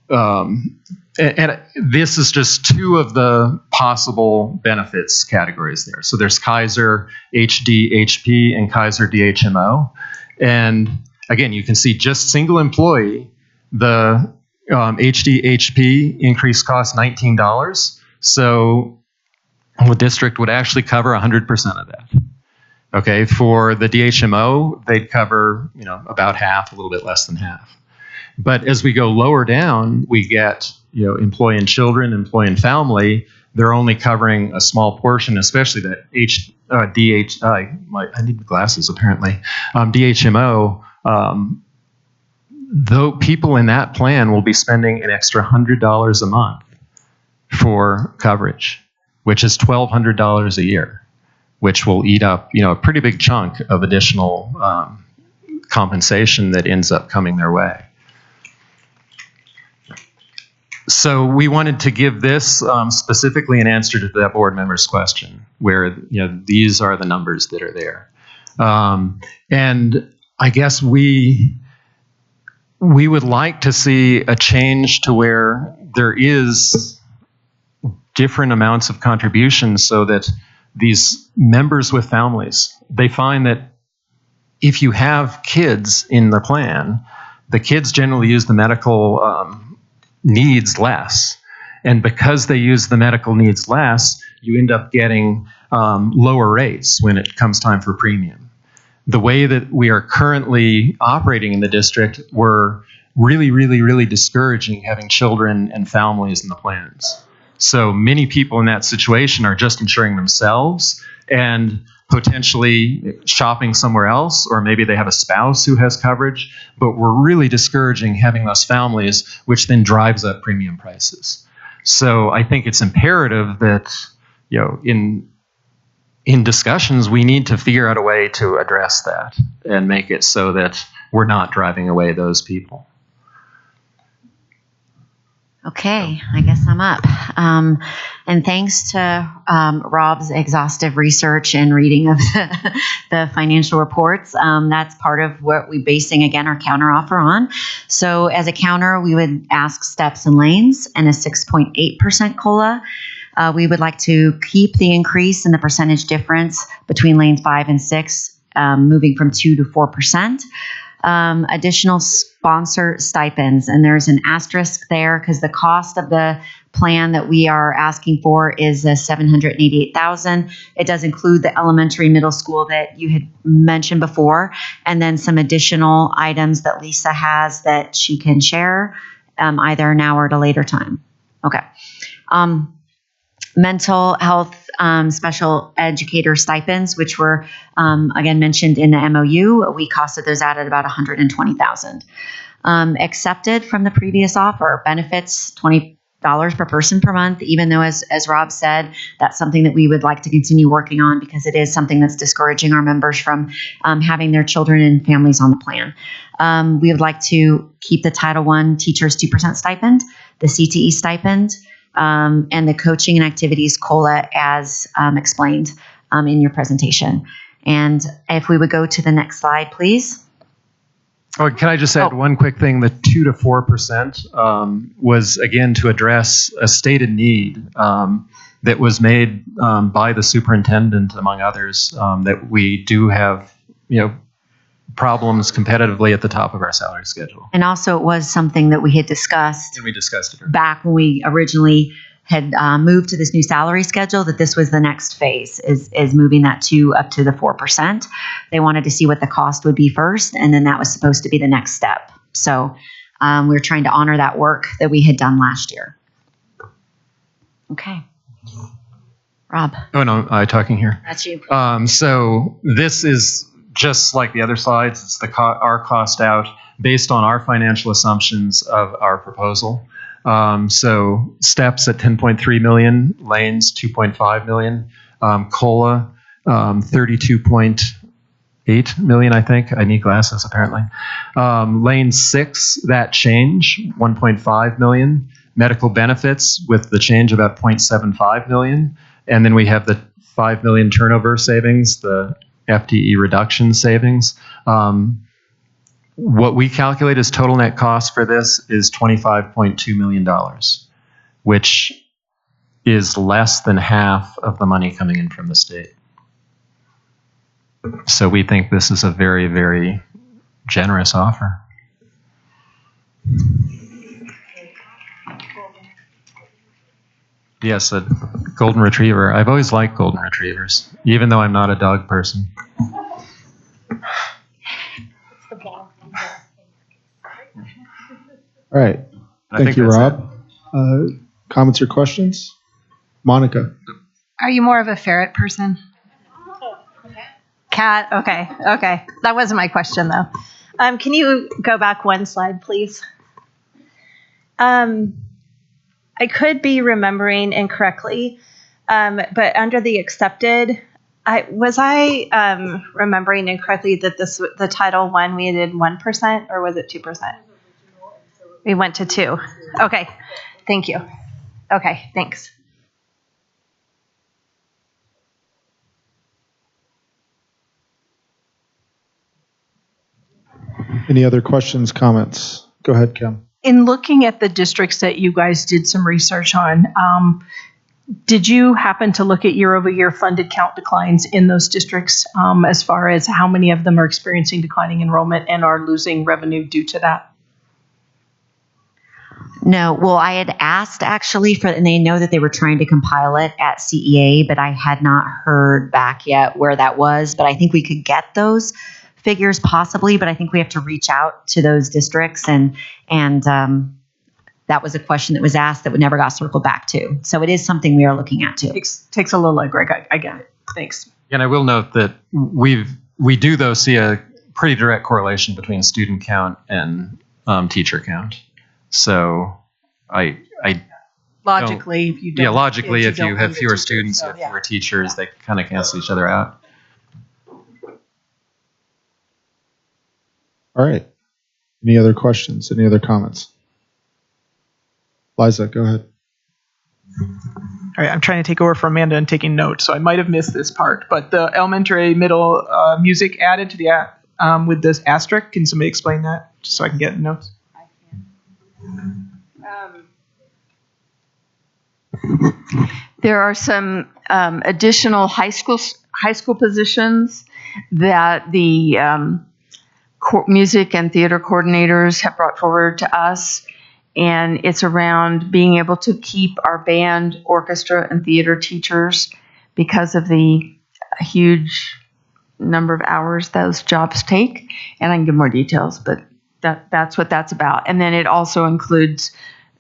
and this is just two of the possible benefits categories there. So there's Kaiser HDHP and Kaiser DHMO. And again, you can see just single employee, the HDHP increase costs $19. So the district would actually cover 100% of that. Okay, for the DHMO, they'd cover, about half, a little bit less than half. But as we go lower down, we get, employee and children, employee and family. They're only covering a small portion, especially that I need glasses apparently. DHMO, though people in that plan will be spending an extra $100 a month for coverage, which is $1,200 a year, which will eat up, a pretty big chunk of additional compensation that ends up coming their way. So we wanted to give this specifically an answer to that board member's question, where these are the numbers that are there. And I guess we would like to see a change to where there is different amounts of contributions, so that these members with families, they find that if you have kids in the plan, the kids generally use the medical needs less. And because they use the medical needs less, you end up getting lower rates when it comes time for premium. The way that we are currently operating in the district, we're really discouraging having children and families in the plans. So many people in that situation are just insuring themselves and potentially shopping somewhere else, or maybe they have a spouse who has coverage, but we're really discouraging having those families, which then drives up premium prices. So I think it's imperative that, in discussions, we need to figure out a way to address that and make it so that we're not driving away those people. Okay, I guess I'm up. And thanks to Rob's exhaustive research and reading of the financial reports, that's part of what we're basing, again, our counteroffer on. So as a counter, we would ask steps and lanes and a 6.8% COLA. We would like to keep the increase in the percentage difference between lanes 5 and 6, moving from 2 to 4%. Additional sponsor stipends, and there's an asterisk there because the cost of the plan that we are asking for is $788,000. It does include the elementary, middle school that you had mentioned before, and then some additional items that Lisa has that she can share, either now or at a later time. Okay. Mental health special educator stipends, which were, again, mentioned in the MOU. We costed those out at about $120,000. Accepted from the previous offer, benefits $20 per person per month, even though, as Rob said, that's something that we would like to continue working on because it is something that's discouraging our members from having their children and families on the plan. We would like to keep the Title I teachers 2% stipend, the CTE stipend, and the coaching and activities COLA as explained in your presentation. And if we would go to the next slide, please. Oh, can I just add one quick thing? The 2 to 4% was, again, to address a stated need that was made by the superintendent, among others, that we do have, problems competitively at the top of our salary schedule. And also it was something that we had discussed. And we discussed it back when we originally had moved to this new salary schedule, that this was the next phase, is moving that up to the 4%. They wanted to see what the cost would be first, and then that was supposed to be the next step. So we were trying to honor that work that we had done last year. Okay. Rob. Oh, no, I'm talking here. That's you. So this is just like the other slides. It's our cost out based on our financial assumptions of our proposal. So steps at 10.3 million, lanes 2.5 million, COLA 32.8 million, I think. I need glasses apparently. Lane 6, that change 1.5 million. Medical benefits with the change about 0.75 million, and then we have the 5 million turnover savings, the FTE reduction savings. What we calculate as total net cost for this is $25.2 million, which is less than half of the money coming in from the state. So we think this is a very, very generous offer. Yes, a golden retriever. I've always liked golden retrievers, even though I'm not a dog person. All right. Thank you, Rob. Comments or questions? Monica. Are you more of a ferret person? Cat? Okay. That wasn't my question, though. Can you go back one slide, please? I could be remembering incorrectly, but under the accepted, was I remembering incorrectly that the Title I we did 1% or was it 2%? We went to 2. Okay, thank you. Okay, thanks. Any other questions, comments? Go ahead, Kim. In looking at the districts that you guys did some research on, did you happen to look at year-over-year funded count declines in those districts as far as how many of them are experiencing declining enrollment and are losing revenue due to that? No, well, I had asked actually and they know that they were trying to compile it at CEA, but I had not heard back yet where that was. But I think we could get those figures possibly, but I think we have to reach out to those districts and that was a question that was asked that we never got circled back to. So it is something we are looking at too. Takes a little legwork. I get it. Thanks. And I will note that we do though see a pretty direct correlation between student count and teacher count. So logically, if you don't, logically, if you don't have need a fewer teacher, students, so, you have fewer teachers, they kind of cancel each other out. All right. Any other questions? Any other comments? Liza, go ahead. All right, I'm trying to take over from Amanda and taking notes, so I might have missed this part. But the elementary, middle music added to the with this asterisk. Can somebody explain that, just so I can get notes? There are some additional high school positions that the music and theater coordinators have brought forward to us, and it's around being able to keep our band, orchestra, and theater teachers because of the huge number of hours those jobs take. And I can give more details, but that's what that's about. And then it also includes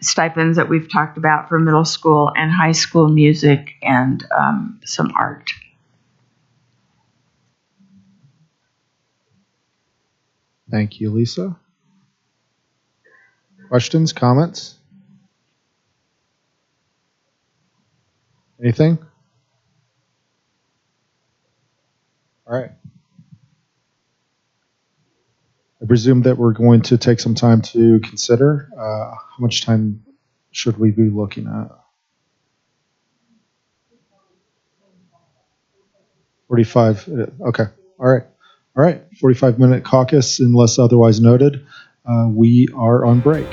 stipends that we've talked about for middle school and high school music and some art. Thank you, Lisa. Questions, comments? Anything? All right. I presume that we're going to take some time to consider. How much time should we be looking at? 45. Okay. All right. All right. 45-minute caucus, unless otherwise noted. We are on break.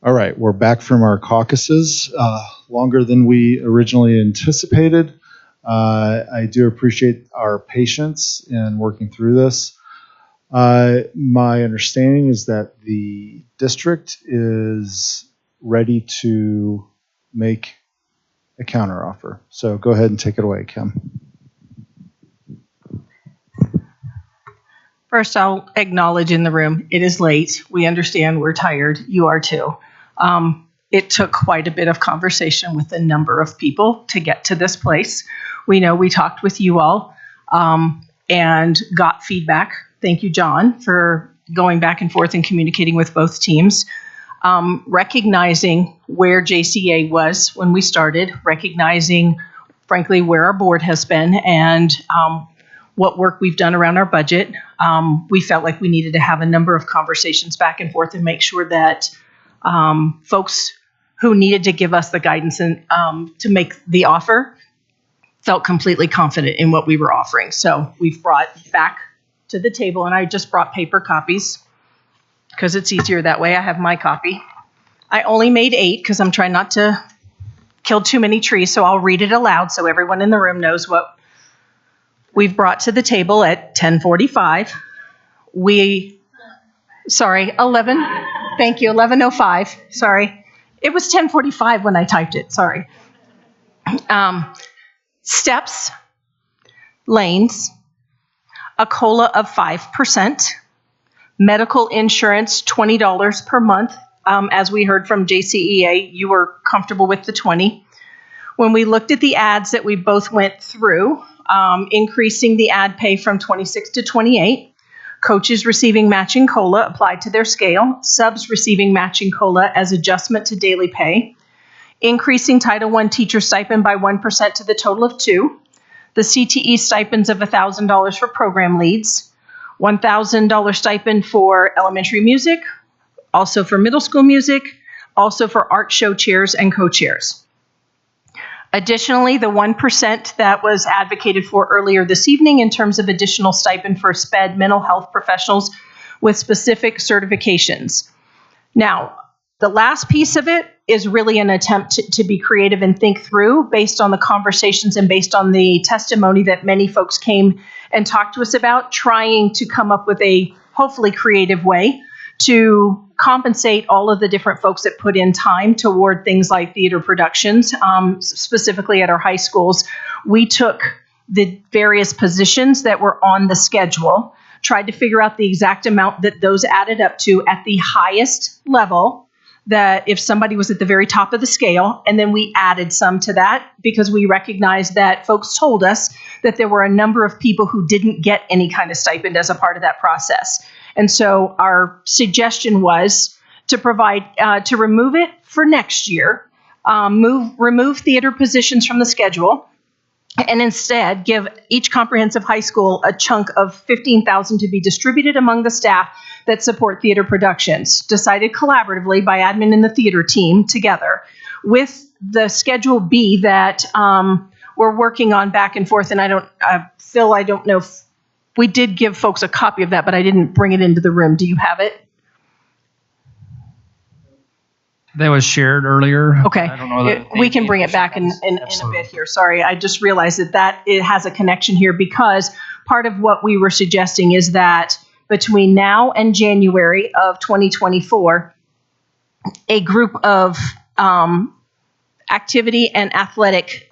All right, we're back from our caucuses, longer than we originally anticipated. I do appreciate our patience in working through this. My understanding is that the district is ready to make a counteroffer. So go ahead and take it away, Kim. First, I'll acknowledge in the room, it is late. We understand we're tired. You are too. It took quite a bit of conversation with a number of people to get to this place. We know we talked with you all and got feedback. Thank you, John, for going back and forth and communicating with both teams. Recognizing where JCA was when we started, recognizing, frankly, where our board has been and what work we've done around our budget. We felt like we needed to have a number of conversations back and forth and make sure that folks who needed to give us the guidance and to make the offer felt completely confident in what we were offering. So we've brought back to the table, and I just brought paper copies because it's easier that way. I have my copy. I only made 8 because I'm trying not to kill too many trees, so I'll read it aloud so everyone in the room knows what we've brought to the table at 10:45. 11. Thank you, 11:05. Sorry. It was 10:45 when I typed it. Sorry. Steps, lanes, a COLA of 5%, medical insurance, $20 per month. As we heard from JCEA, you were comfortable with the 20. When we looked at the ads that we both went through, increasing the ad pay from 26 to 28, coaches receiving matching COLA applied to their scale, subs receiving matching COLA as adjustment to daily pay, increasing Title I teacher stipend by 1% to the total of 2, the CTE stipends of $1,000 for program leads, $1,000 stipend for elementary music, also for middle school music, also for art show chairs and co-chairs. Additionally, the 1% that was advocated for earlier this evening in terms of additional stipend for SPED mental health professionals with specific certifications. Now, the last piece of it is really an attempt to be creative and think through based on the conversations and based on the testimony that many folks came and talked to us about, trying to come up with a hopefully creative way to compensate all of the different folks that put in time toward things like theater productions, specifically at our high schools. We took the various positions that were on the schedule, tried to figure out the exact amount that those added up to at the highest level, that if somebody was at the very top of the scale, and then we added some to that because we recognized that folks told us that there were a number of people who didn't get any kind of stipend as a part of that process. And so our suggestion was to provide, to remove it for next year, remove theater positions from the schedule, and instead give each comprehensive high school a chunk of $15,000 to be distributed among the staff that support theater productions, decided collaboratively by admin and the theater team together, with the Schedule B that we're working on back and forth. And Phil, I don't know if we did give folks a copy of that, but I didn't bring it into the room. Do you have it? That was shared earlier. Okay. I don't know We can bring it back in a bit here. Sorry, I just realized that it has a connection here because part of what we were suggesting is that between now and January of 2024, a group of activity and athletic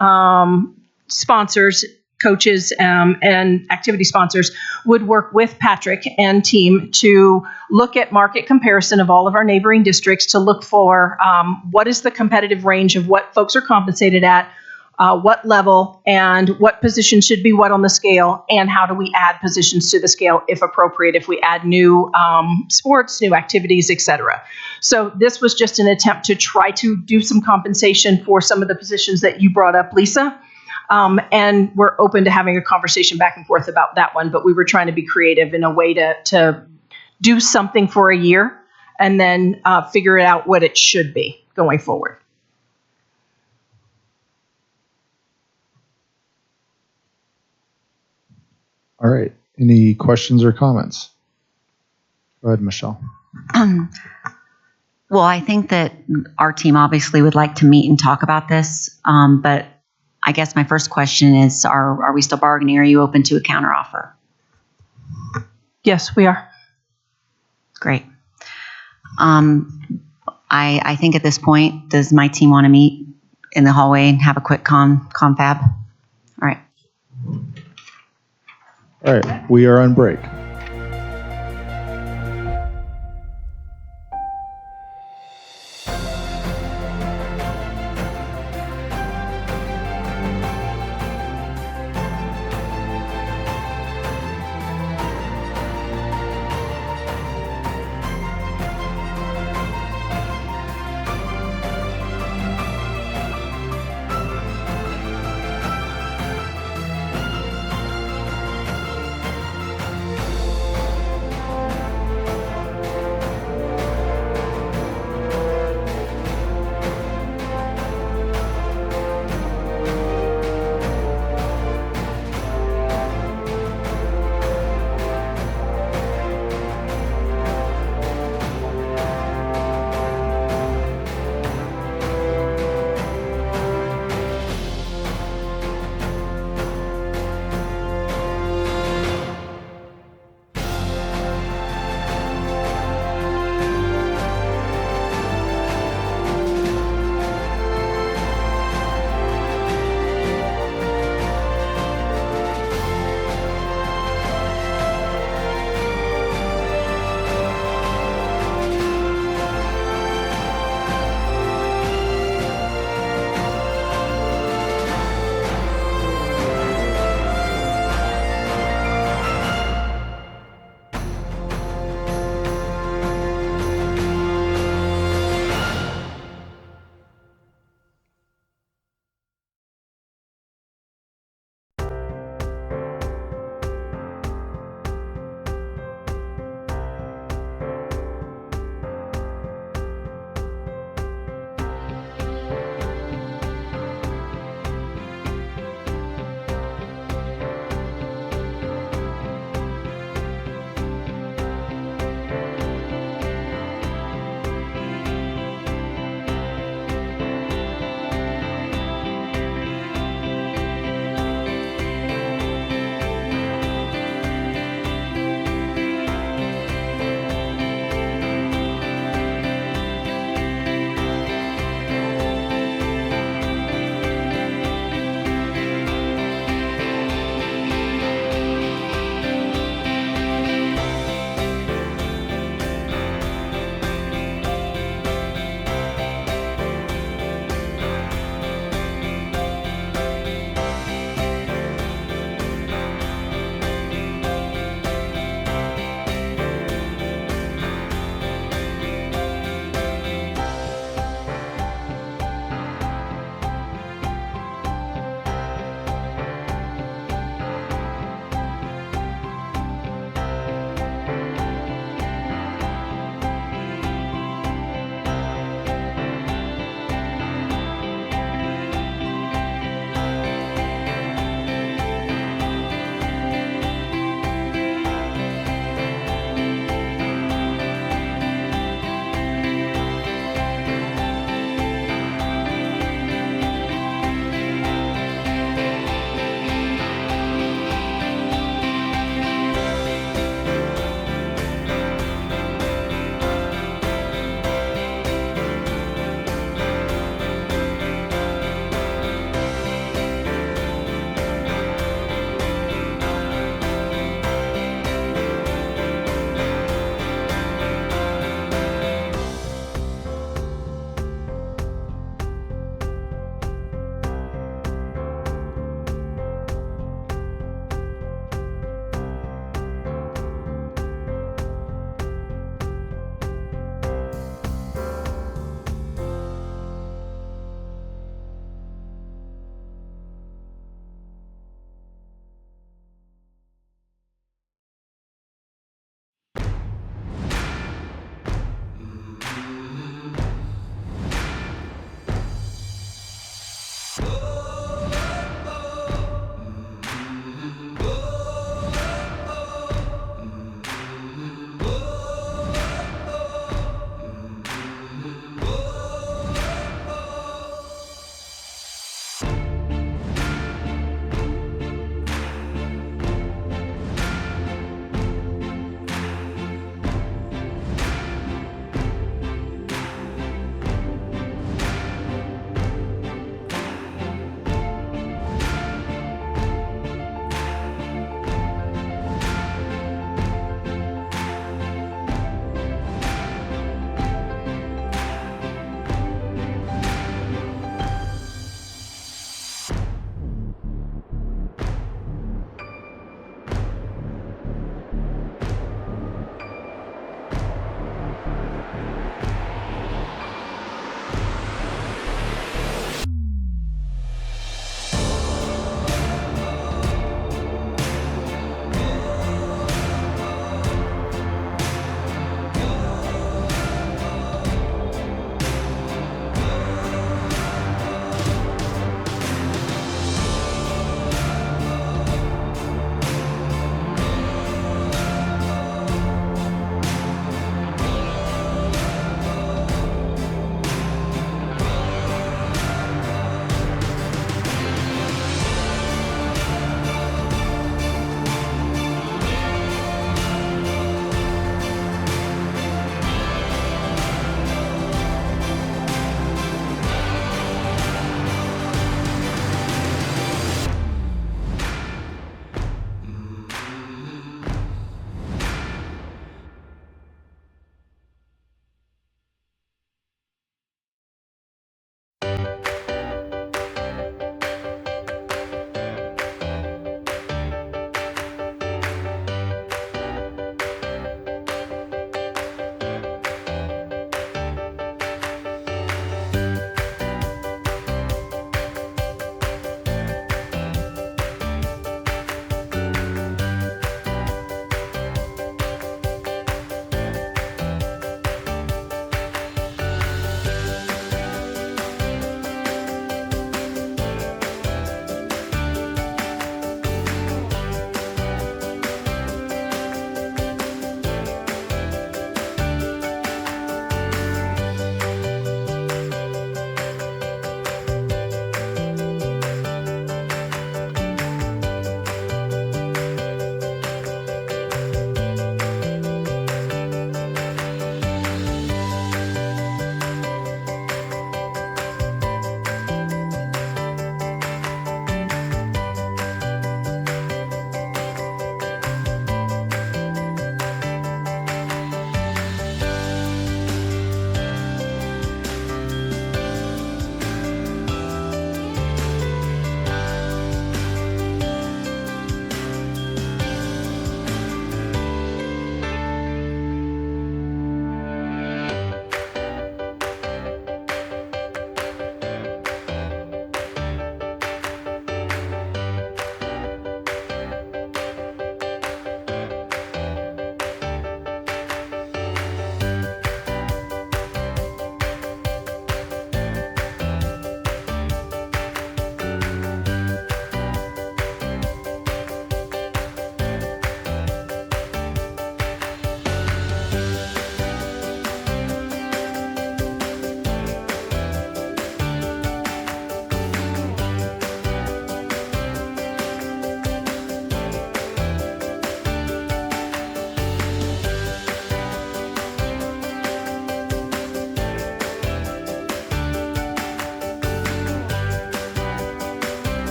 sponsors, coaches, and activity sponsors would work with Patrick and team to look at market comparison of all of our neighboring districts to look for what is the competitive range of what folks are compensated at, what level, and what position should be what on the scale, and how do we add positions to the scale if appropriate, if we add new sports, new activities, etc. So this was just an attempt to try to do some compensation for some of the positions that you brought up, Lisa. And we're open to having a conversation back and forth about that one, but we were trying to be creative in a way to do something for a year and then figure out what it should be going forward. All right. Any questions or comments? Go ahead, Michelle. Well, I think that our team obviously would like to meet and talk about this, but I guess my first question is, are we still bargaining? Are you open to a counteroffer? Yes, we are. Great. I think at this point, does my team want to meet in the hallway and have a quick confab? All right. All right, we are on break.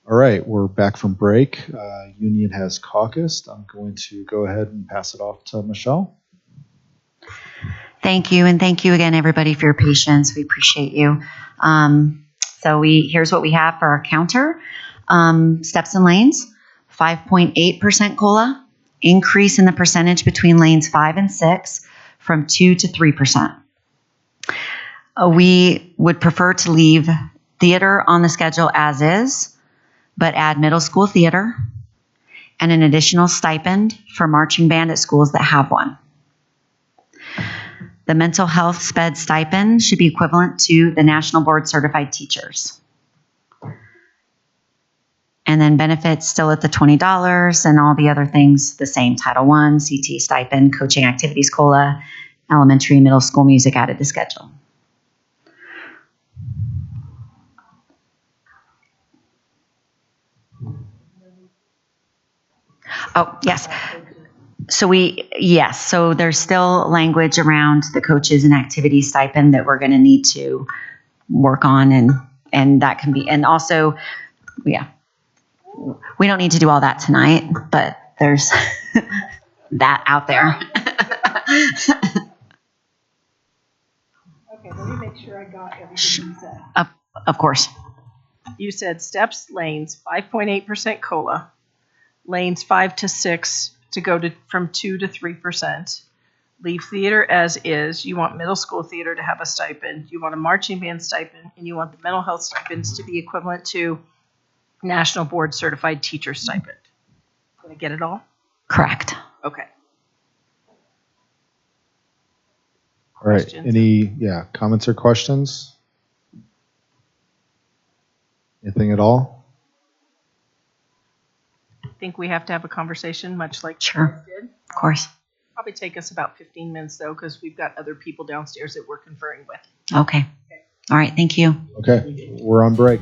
All right, we're back from break. Union has caucused. I'm going to go ahead and pass it off to Michelle. Thank you, and thank you again, everybody, for your patience. We appreciate you. Here's what we have for our counter. Steps and lanes, 5.8% COLA, increase in the percentage between lanes 5 and 6 from 2 to 3%. We would prefer to leave theater on the schedule as is, but add middle school theater and an additional stipend for marching band at schools that have one. The mental health SPED stipend should be equivalent to the National Board Certified Teachers. And then benefits still at the $20 and all the other things the same. Title I, CT stipend, coaching activities COLA, elementary, middle school music added to schedule. Oh, yes. So there's still language around the coaches and activity stipend that we're going to need to work on, and that can be, and also, yeah, we don't need to do all that tonight, but there's that out there. Okay, let me make sure I got everything you said. Of course. You said steps, lanes, 5.8% COLA, lanes 5 to 6 to go to from 2 to 3%. Leave theater as is. You want middle school theater to have a stipend. You want a marching band stipend, and you want the mental health stipends to be equivalent to National Board Certified Teacher stipend. Did I get it all? Correct. Okay. All right. Questions? Any comments or questions? Anything at all? I think we have to have a conversation, much like Sure. we did. Of course. Probably take us about 15 minutes, though, because we've got other people downstairs that we're conferring with. Okay. All right. Thank you. Okay, we're on break.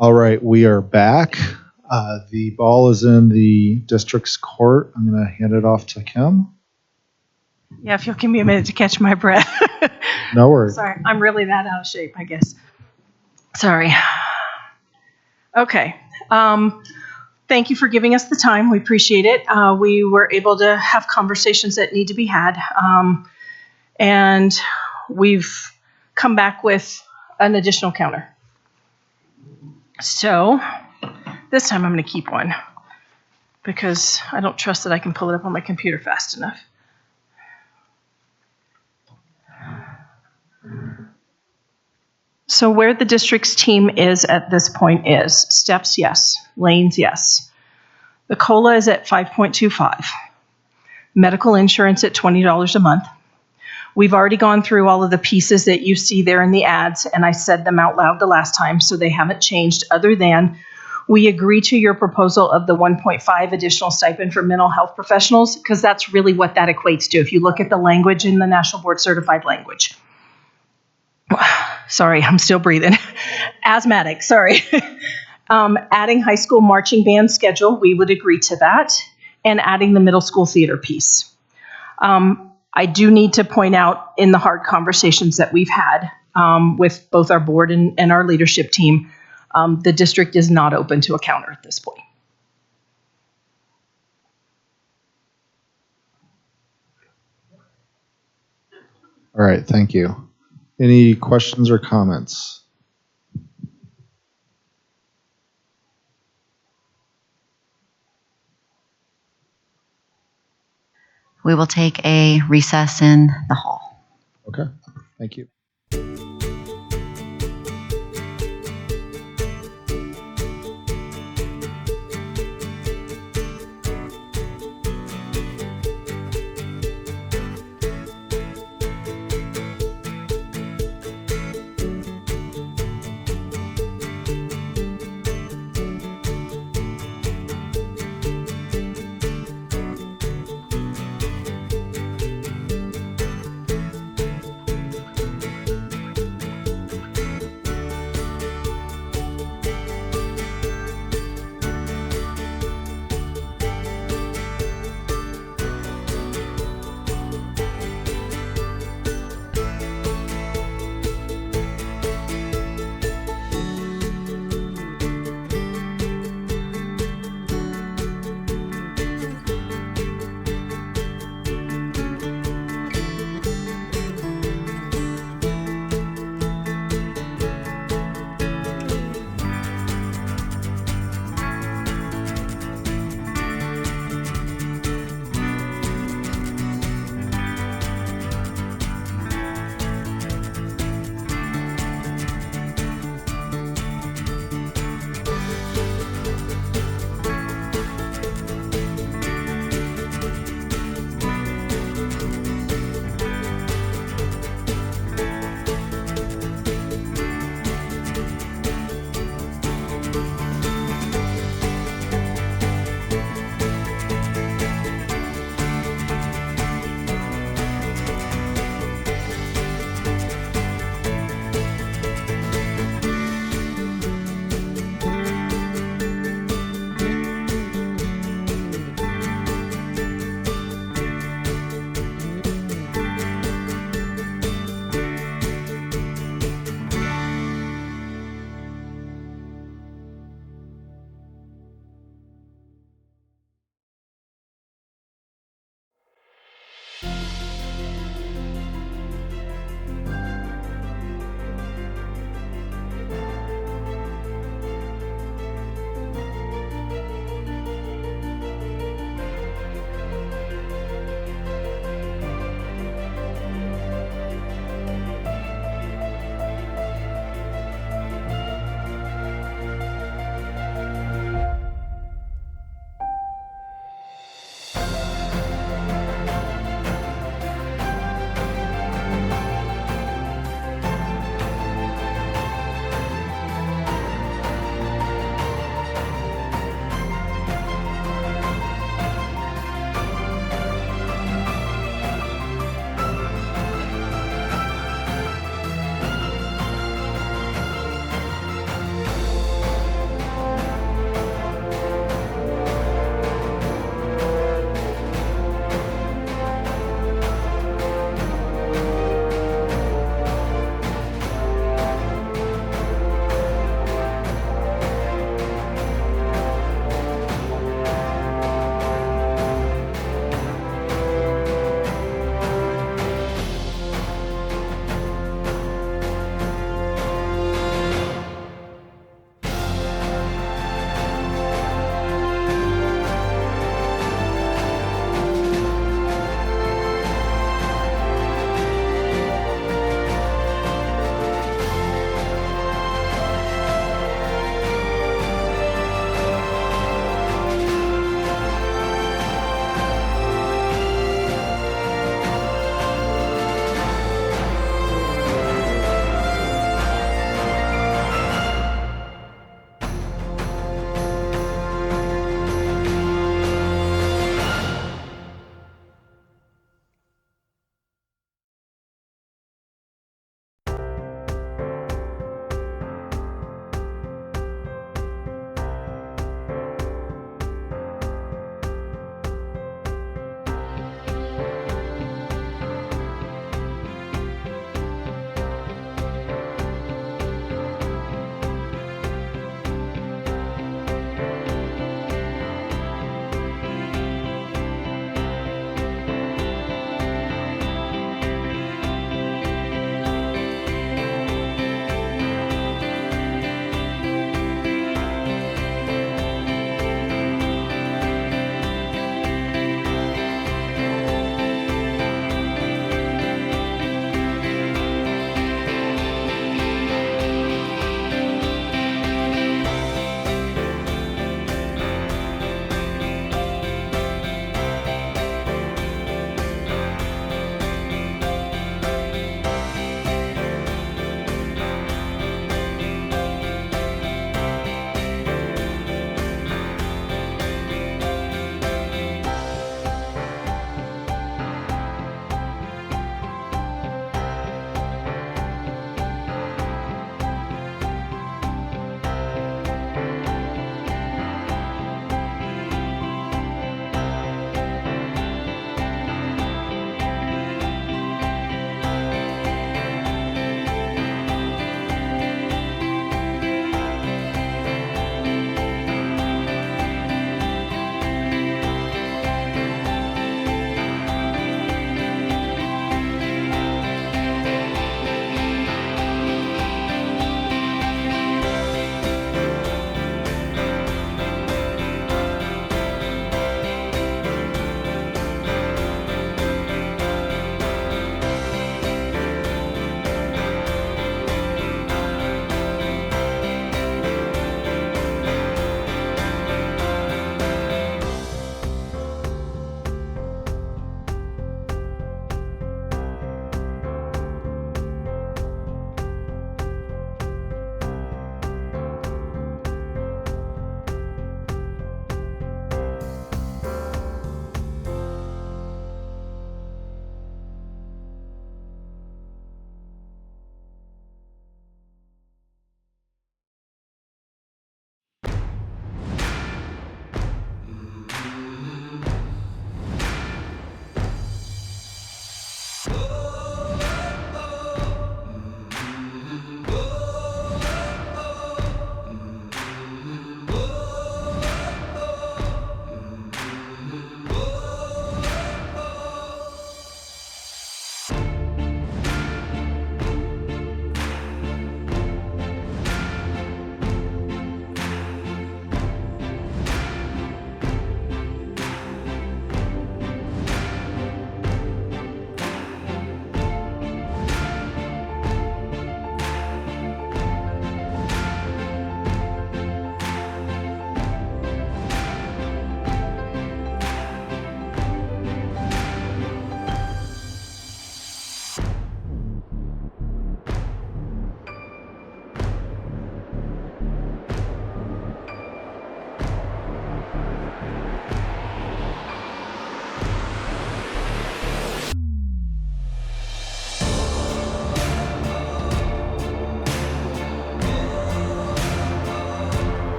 All right, we are back. The ball is in the district's court. I'm going to hand it off to Kim. Yeah, if you'll give me a minute to catch my breath. No worries. Sorry, I'm really that out of shape, I guess. Sorry. Okay. Thank you for giving us the time. We appreciate it. We were able to have conversations that need to be had. And we've come back with an additional counter. So this time I'm going to keep one because I don't trust that I can pull it up on my computer fast enough. So where the district's team is at this point is steps, yes. Lanes, yes. The COLA is at 5.25. Medical insurance at $20 a month. We've already gone through all of the pieces that you see there in the ads, and I said them out loud the last time, so they haven't changed other than we agree to your proposal of the 1.5 additional stipend for mental health professionals, because that's really what that equates to. If you look at the language in the National Board Certified language. Sorry, I'm still breathing. Asthmatic, sorry. Adding high school marching band schedule, we would agree to that, and adding the middle school theater piece. I do need to point out in the hard conversations that we've had with both our board and our leadership team, the district is not open to a counter at this point. All right, thank you. Any questions or comments? We will take a recess in the hall. Okay, thank you.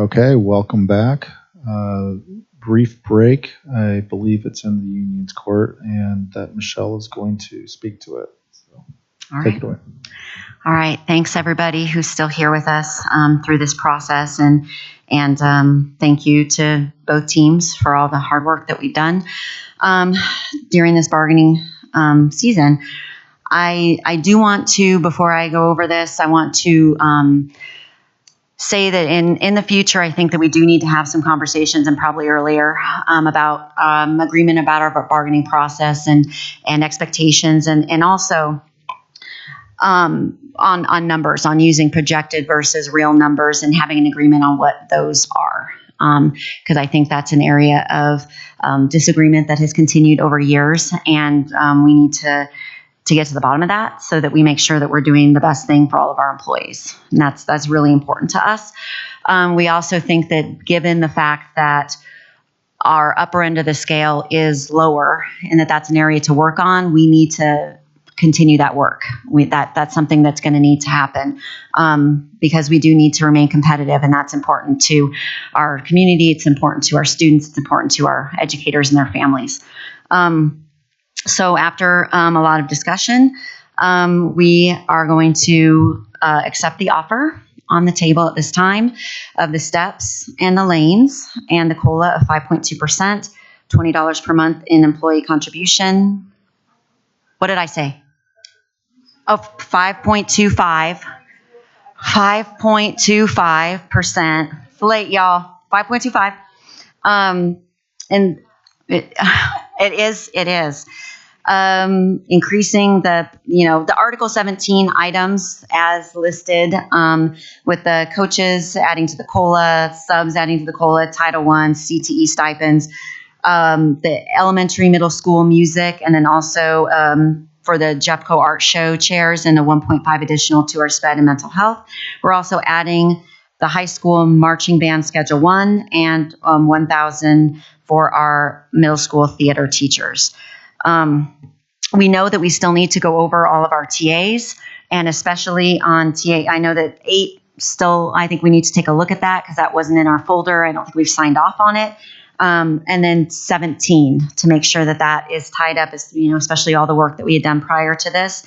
Okay, welcome back. Brief break. I believe it's in the union's court, and that Michelle is going to speak to it. So, All take right. it away. All right. Thanks everybody who's still here with us through this process, and thank you to both teams for all the hard work that we've done during this bargaining season. I do want to, before I go over this, I want to say that in the future, I think that we do need to have some conversations, and probably earlier, about agreement about our bargaining process and expectations, and also on numbers, on using projected versus real numbers, and having an agreement on what those are. Because I think that's an area of disagreement that has continued over years, and we need to get to the bottom of that so that we make sure that we're doing the best thing for all of our employees. And that's really important to us. We also think that given the fact that our upper end of the scale is lower and that's an area to work on, we need to continue that work. That's something that's going to need to happen because we do need to remain competitive, and that's important to our community. It's important to our students. It's important to our educators and their families. So after a lot of discussion, we are going to accept the offer on the table at this time of the steps and the lanes and the COLA of 5.2%, $20 per month in employee contribution. What did I say? Oh, 5.25. 5.25%. It's late, y'all. 5.25. And it is. Increasing the Article 17 items as listed, with the coaches adding to the COLA, subs adding to the COLA, Title I, CTE stipends, the elementary, middle school music, and then also for the Jeffco Art Show chairs and a 1.5 additional to our SPED and mental health. We're also adding the high school marching band Schedule 1 and 1,000 for our middle school theater teachers. We know that we still need to go over all of our TAs, and especially on TA, I know that 8 still, I think we need to take a look at that because that wasn't in our folder. I don't think we've signed off on it. And then 17 to make sure that is tied up, especially all the work that we had done prior to this.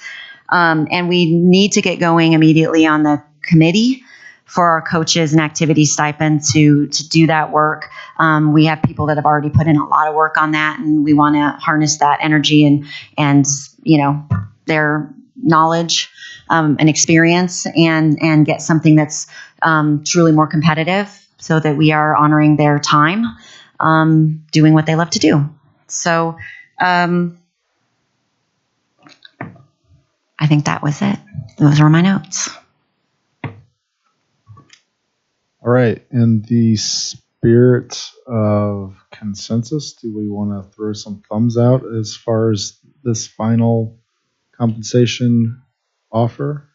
And we need to get going immediately on the committee for our coaches and activity stipend to do that work. We have people that have already put in a lot of work on that, and we want to harness that energy and their knowledge and experience and get something that's truly more competitive so that we are honoring their time doing what they love to do. So I think that was it. Those are my notes. All right. In the spirit of consensus, do we want to throw some thumbs out as far as this final compensation offer?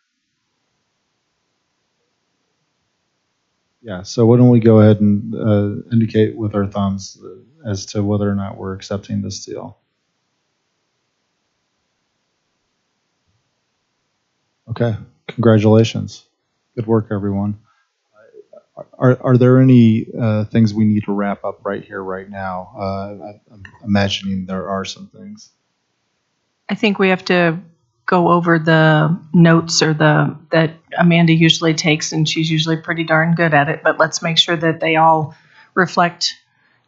Yeah. So why don't we go ahead and indicate with our thumbs as to whether or not we're accepting this deal? Okay. Congratulations. Good work, everyone. Are there any things we need to wrap up right here, right now? I'm imagining there are some things. I think we have to go over the notes that Amanda usually takes, and she's usually pretty darn good at it, but let's make sure that they all reflect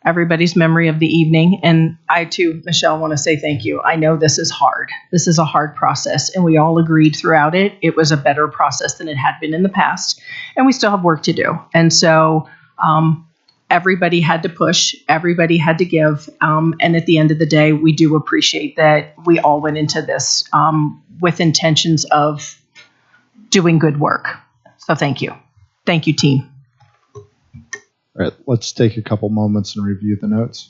everybody's memory of the evening. And I too, Michelle, want to say thank you. I know this is hard. This is a hard process, and we all agreed throughout it. It was a better process than it had been in the past, and we still have work to do. And so everybody had to push, everybody had to give. And at the end of the day, we do appreciate that we all went into this with intentions of doing good work. So thank you. Thank you, team. All right, let's take a couple moments and review the notes.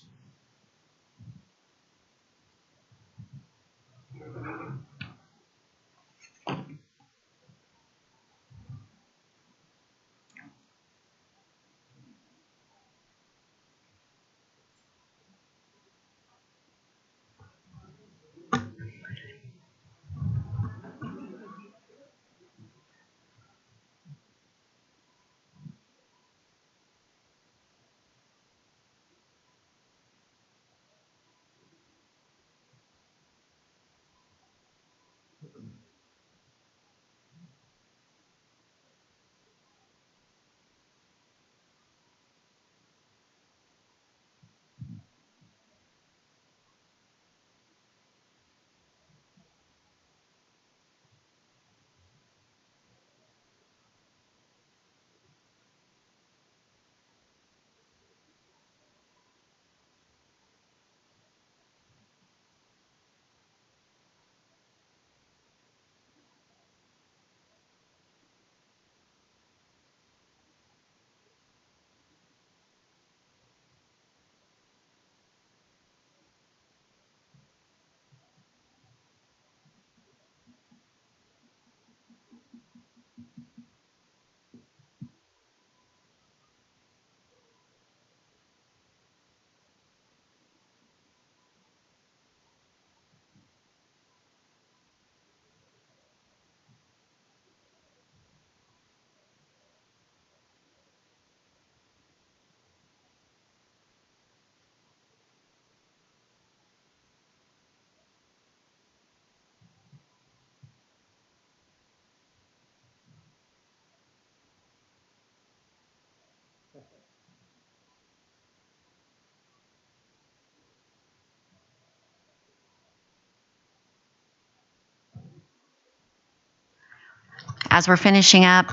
as we're finishing up,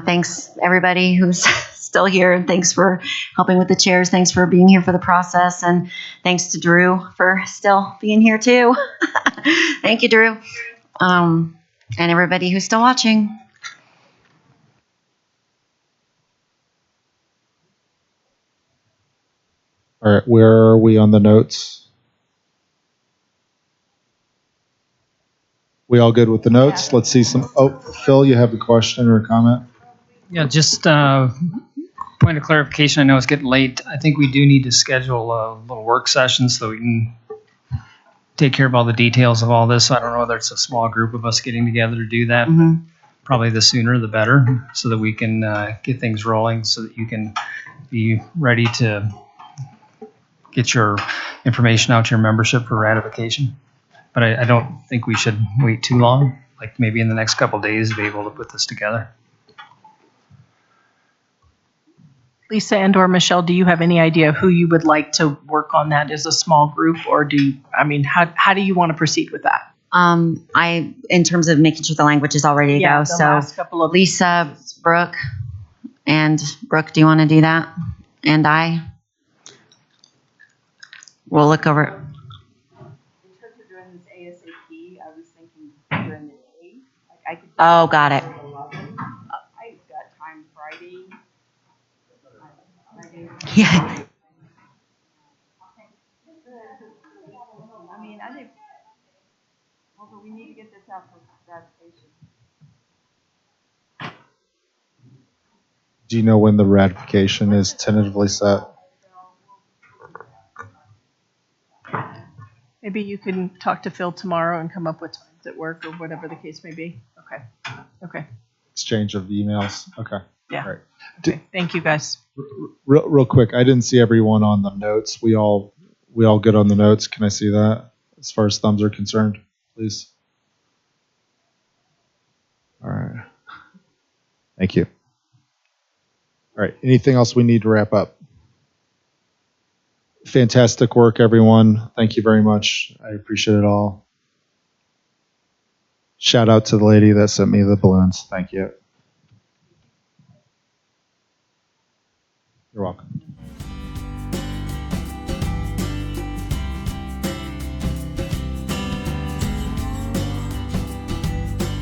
thanks everybody who's still here, and thanks for helping with the chairs. Thanks for being here for the process, and thanks to Drew for still being here too. Thank you, Drew, and everybody who's still watching. All right, where are we on the notes? We all good with the notes? Let's see some. Oh, Phil, you have a question or a comment? Yeah, just point of clarification. I know it's getting late. I think we do need to schedule a little work session so we can take care of all the details of all this. I don't know whether it's a small group of us getting together to do that. Probably the sooner the better, so that we can get things rolling, so that you can be ready to get your information out to your membership for ratification. But I don't think we should wait too long, like maybe in the next couple of days to be able to put this together. Lisa and or Michelle, do you have any idea who you would like to work on that as a small group, or how do you want to proceed with that? In terms of making sure the language is all ready to go. The last couple of Lisa, Brooke, and Brooke, do you want to do that? And we'll look over. In terms of doing this ASAP, I was thinking during the day. Like I could. Oh, got it. I've got time Friday. Yeah. I mean, I think. Well, but we need to get this out for ratification. Do you know when the ratification is tentatively set? Maybe you can talk to Phil tomorrow and come up with times at work or whatever the case may be. Okay. Exchange of emails. Okay. Yeah. All right. Okay. Thank you, guys. Real quick, I didn't see everyone on the notes. We all good on the notes. Can I see that as far as thumbs are concerned, please? All right. Thank you. All right. Anything else we need to wrap up? Fantastic work, everyone. Thank you very much. I appreciate it all. Shout out to the lady that sent me the balloons. Thank you. You're welcome.